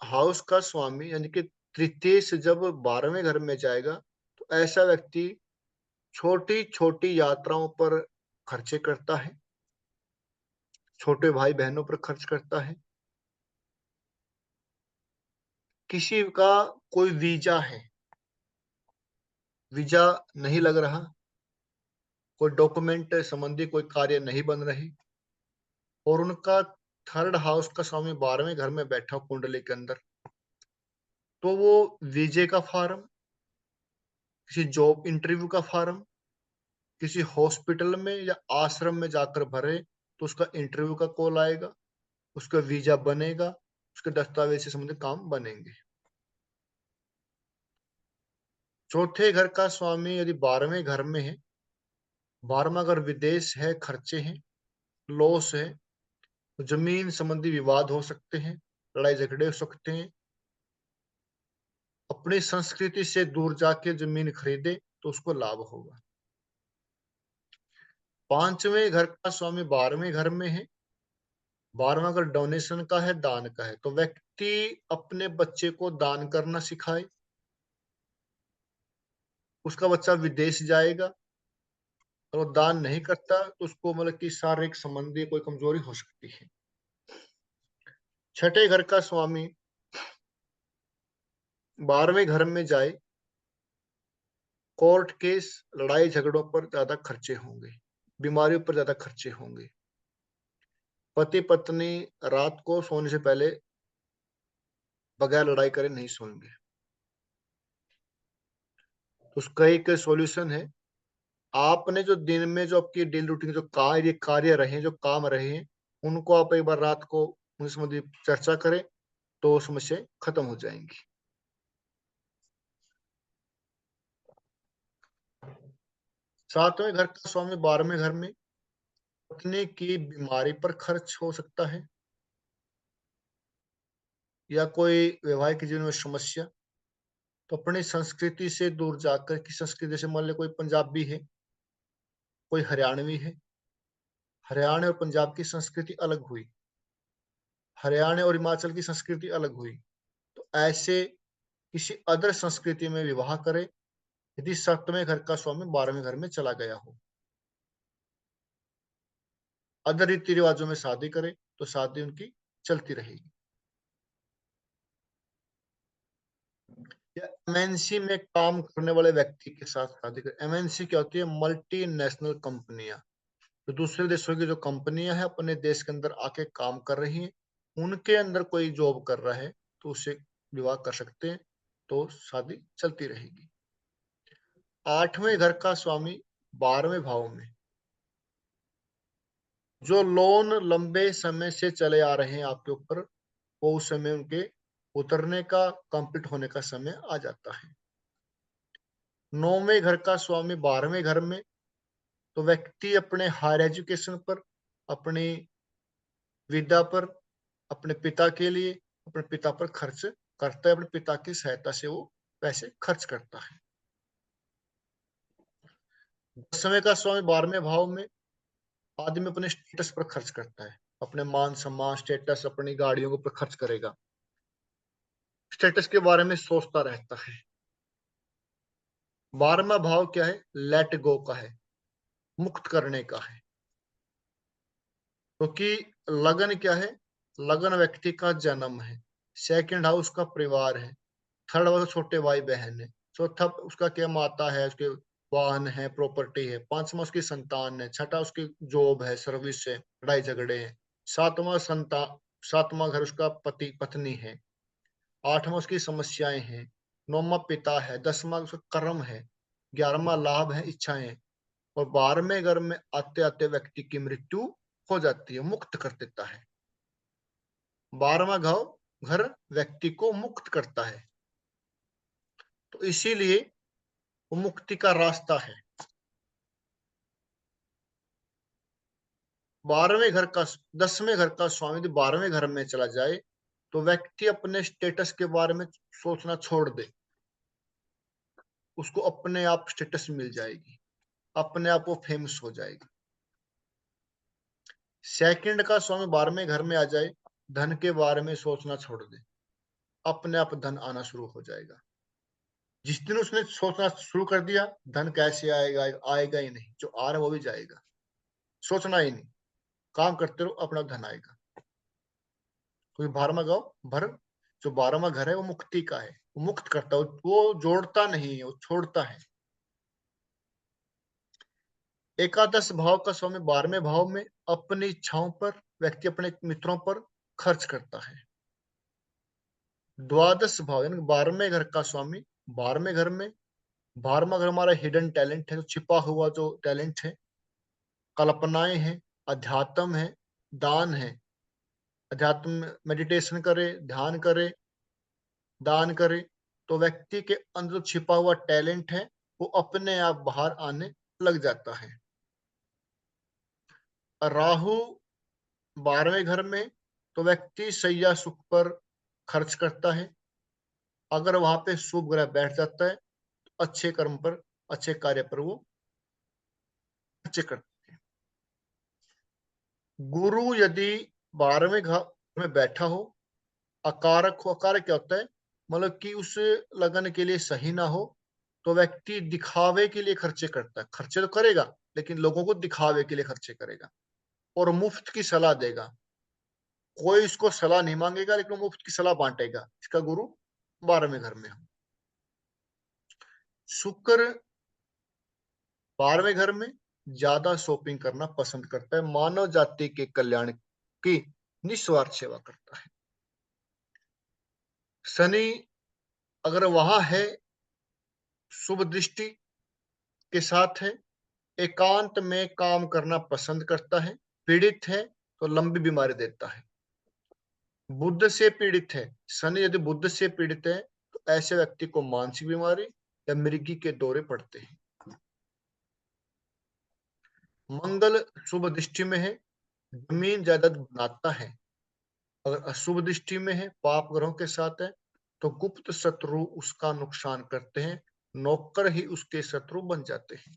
हाउस का स्वामी यानी कि तृतीय से जब 12वें घर में जाएगा, तो ऐसा व्यक्ति छोटी छोटी यात्राओं पर खर्चे करता है, छोटे भाई बहनों पर खर्च करता है। किसी का कोई वीजा है, वीजा नहीं लग रहा, कोई डॉक्यूमेंट संबंधी कोई कार्य नहीं बन रही, और उनका थर्ड हाउस का स्वामी 12वें घर में बैठा कुंडली के अंदर, तो वो वीजे का फार्म, किसी जॉब इंटरव्यू का फार्म, किसी हॉस्पिटल में या आश्रम में जाकर भरे, तो उसका इंटरव्यू का कॉल आएगा, उसका वीजा बनेगा, उसके दस्तावेज से संबंधित काम बनेंगे। चौथे घर का स्वामी यदि 12वें घर में है, 12वां घर विदेश है, खर्चे हैं, लॉस है, तो जमीन संबंधी विवाद हो सकते हैं, लड़ाई झगड़े हो सकते हैं। अपनी संस्कृति से दूर जाके जमीन खरीदे तो उसको लाभ होगा। 5वें घर का स्वामी 12वें घर में है, 12वां घर डोनेशन का है, दान का है, तो व्यक्ति अपने बच्चे को दान करना सिखाए। उसका बच्चा विदेश जाएगा और वो दान नहीं करता, तो उसको मतलब कि शारीरिक संबंधी कोई कमजोरी हो सकती है। छठे घर का स्वामी 12वें घर में जाए, कोर्ट केस, लड़ाई झगड़ों पर ज्यादा खर्चे होंगे, बीमारियों पर ज्यादा खर्चे होंगे। पति पत्नी रात को सोने से पहले बगैर लड़ाई करे नहीं सोएंगे। तो उसका एक सॉल्यूशन है, आपने जो दिन में जो आपकी डेली रूटीन जो कार्य रहे, जो काम रहे हैं, उनको आप एक बार रात को उनसे संबंधित चर्चा करें, तो समस्या खत्म हो जाएंगी। 7वें घर का स्वामी 12वें घर में, पत्नी की बीमारी पर खर्च हो सकता है, या कोई वैवाहिक जीवन में समस्या। तो अपनी संस्कृति से दूर जाकर की संस्कृति, जैसे मान लो कोई पंजाबी है, कोई हरियाणवी है, हरियाणा और पंजाब की संस्कृति अलग हुई, हरियाणा और हिमाचल की संस्कृति अलग हुई, तो ऐसे किसी अदर संस्कृति में विवाह करे, यदि 7वें घर का स्वामी 12वें घर में चला गया हो। अदर रीति रिवाजों में शादी करे तो शादी उनकी चलती रहेगी। या एमएनसी में काम करने वाले व्यक्ति के साथ शादी करे। एमएनसी क्या होती है? मल्टी नेशनल कंपनियां। तो दूसरे देशों की जो कंपनियां हैं अपने देश के अंदर आके काम कर रही हैं, उनके अंदर कोई जॉब कर रहा है तो उससे विवाह कर सकते हैं, तो शादी चलती रहेगी। 8वें घर का स्वामी 12वें भाव में, जो लोन लंबे समय से चले आ रहे हैं आपके ऊपर, वो उस समय उनके उतरने का, कंप्लीट होने का समय आ जाता है। 9वें घर का स्वामी 12वें घर में, तो व्यक्ति अपने हायर एजुकेशन पर, अपनी विद्या पर, अपने पिता के लिए, अपने पिता पर खर्च करता है, अपने पिता की सहायता से वो पैसे खर्च करता है। 10वें का स्वामी 12वें भाव में, आदमी अपने स्टेटस पर खर्च करता है, अपने मान सम्मान, स्टेटस, अपनी गाड़ियों के ऊपर खर्च करेगा, स्टेटस के बारे में सोचता रहता है। 12वां भाव क्या है? लेट गो का है, मुक्त करने का है। क्योंकि लगन क्या है? लगन व्यक्ति का जन्म है, सेकंड हाउस का परिवार है, थर्ड हाउस छोटे भाई बहन है, चौथा उसका क्या? माता है, उसके वाहन है, प्रॉपर्टी है, पांचवा उसकी संतान है, छठा उसकी जॉब है, सर्विस है, लड़ाई झगड़े हैं, सातवां संतान, सातवां घर उसका पति पत्नी है, आठवां उसकी समस्याएं हैं, नौवां पिता है, 10वां उसका कर्म है, 11वां लाभ है इच्छाएं, और 12वें घर में आते आते व्यक्ति की मृत्यु हो जाती है, मुक्त कर देता है। 12वां घर व्यक्ति को मुक्त करता है, तो इसीलिए वो मुक्ति का रास्ता है। 12वें घर का 10वें घर का स्वामी यदि 12वें घर में चला जाए तो व्यक्ति अपने स्टेटस के बारे में सोचना छोड़ दे, उसको अपने आप स्टेटस मिल जाएगी, अपने आप वो फेमस हो जाएगी। सेकंड का स्वामी 12वें घर में आ जाए, धन के बारे में सोचना छोड़ दे, अपने आप धन आना शुरू हो जाएगा। जिस दिन उसने सोचना शुरू कर दिया धन कैसे आएगा, आएगा ही नहीं, जो आ रहा है वो भी जाएगा, सोचना ही नहीं, काम करते रहो, अपना धन आएगा। क्योंकि 12वां भर जो 12वां घर है वो मुक्ति का है, वो मुक्त करता है, वो जोड़ता नहीं है, वो छोड़ता है। एकादश भाव का स्वामी 12वें भाव में अपनी इच्छाओं पर व्यक्ति अपने मित्रों पर खर्च करता है। द्वादश भाव यानी 12वें घर का स्वामी 12वें घर में, 12वां घर हमारा हिडन टैलेंट है, जो छिपा हुआ जो टैलेंट है, कल्पनाएं हैं, अध्यात्म है, दान है। अध्यात्म में मेडिटेशन करे, ध्यान करे, दान करे, तो व्यक्ति के अंदर जो छिपा हुआ टैलेंट है वो अपने आप बाहर आने लग जाता है। राहु 12वें घर में तो व्यक्ति शैया सुख पर खर्च करता है। अगर वहां पे शुभ ग्रह बैठ जाता है तो अच्छे कर्म पर, अच्छे कार्य पर वो खर्च करता है। गुरु यदि 12वें घर में बैठा हो, अकारक हो, अकारक क्या होता है, मतलब कि उस लगन के लिए सही ना हो, तो व्यक्ति दिखावे के लिए खर्चे करता है। खर्चे तो करेगा लेकिन लोगों को दिखावे के लिए खर्चे करेगा और मुफ्त की सलाह देगा। कोई इसको सलाह नहीं मांगेगा लेकिन मुफ्त की सलाह बांटेगा। इसका गुरु 12वें घर में हो। शुक्र 12वें घर में ज्यादा शॉपिंग करना पसंद करता है, मानव जाति के कल्याण की निस्वार्थ सेवा करता है। शनि अगर वहां है, शुभ दृष्टि के साथ है, एकांत में काम करना पसंद करता है, पीड़ित है तो लंबी बीमारी देता है। बुद्ध से पीड़ित है, शनि यदि बुद्ध से पीड़ित है तो ऐसे व्यक्ति को मानसिक बीमारी या मृगी के दौरे पड़ते हैं। मंगल शुभ दृष्टि में है, जमीन जायदाद बनाता है। अगर अशुभ दृष्टि में है, पाप ग्रहों के साथ है, तो गुप्त शत्रु उसका नुकसान करते हैं, नौकर ही उसके शत्रु बन जाते हैं।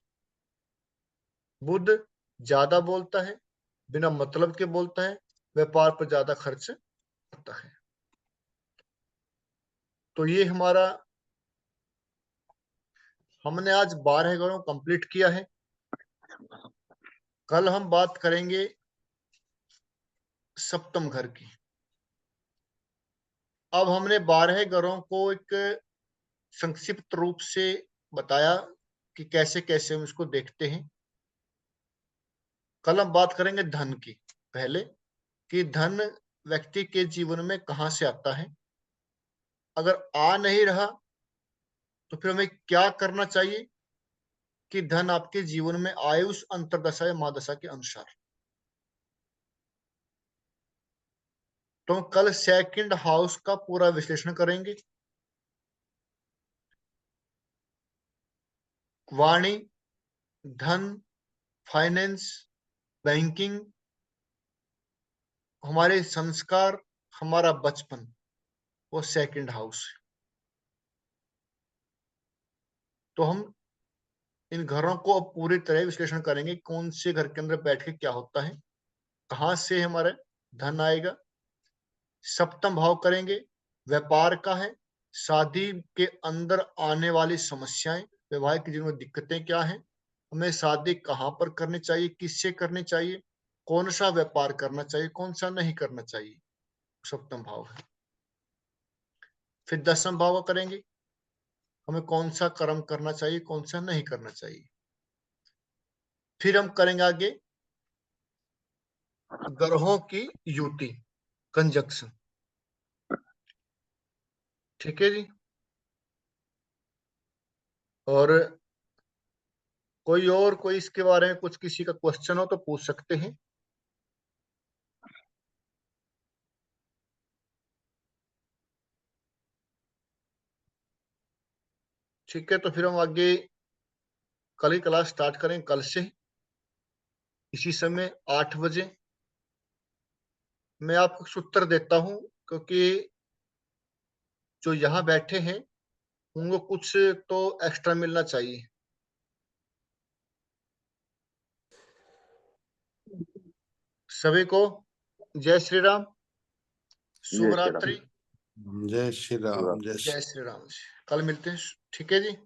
बुध ज्यादा बोलता है, बिना मतलब के बोलता है, व्यापार पर ज्यादा खर्च करता है। तो ये हमारा, हमने आज 12 घरों कंप्लीट किया है। कल हम बात करेंगे सप्तम घर की। अब हमने 12 घरों को एक संक्षिप्त रूप से बताया कि कैसे कैसे हम इसको देखते हैं। कल हम बात करेंगे धन की। पहले कि धन व्यक्ति के जीवन में कहां से आता है, अगर आ नहीं रहा तो फिर हमें क्या करना चाहिए कि धन आपके जीवन में आए उस अंतरदशा या महादशा के अनुसार। तो हम कल सेकंड हाउस का पूरा विश्लेषण करेंगे। वाणी, धन, फाइनेंस, बैंकिंग, हमारे संस्कार, हमारा बचपन, वो सेकंड हाउस है। तो हम इन घरों को अब पूरी तरह विश्लेषण करेंगे, कौन से घर के अंदर बैठ के क्या होता है, कहां से हमारा धन आएगा। सप्तम भाव करेंगे, व्यापार का है, शादी के अंदर आने वाली समस्याएं, वैवाहिक जीवन में दिक्कतें क्या हैं, हमें शादी कहाँ पर करनी चाहिए, किससे करनी चाहिए, कौन सा व्यापार करना चाहिए, कौन सा नहीं करना चाहिए, सप्तम भाव है। फिर दसम भाव करेंगे, हमें कौन सा कर्म करना चाहिए, कौन सा नहीं करना चाहिए। फिर हम करेंगे आगे ग्रहों की युति, कंजक्शन। ठीक है जी। और कोई और कोई इसके बारे में कुछ किसी का क्वेश्चन हो तो पूछ सकते हैं। ठीक है, तो फिर हम आगे कल ही क्लास स्टार्ट करें, कल से इसी समय 8 बजे। मैं आपको कुछ उत्तर देता हूँ, क्योंकि जो यहाँ बैठे हैं उनको कुछ तो एक्स्ट्रा मिलना चाहिए। सभी को जय श्री राम, शुभ जय श्री राम। रात्रि। जय श्री राम, जय श्री जय श्री राम जी। कल मिलते हैं, ठीक है जी।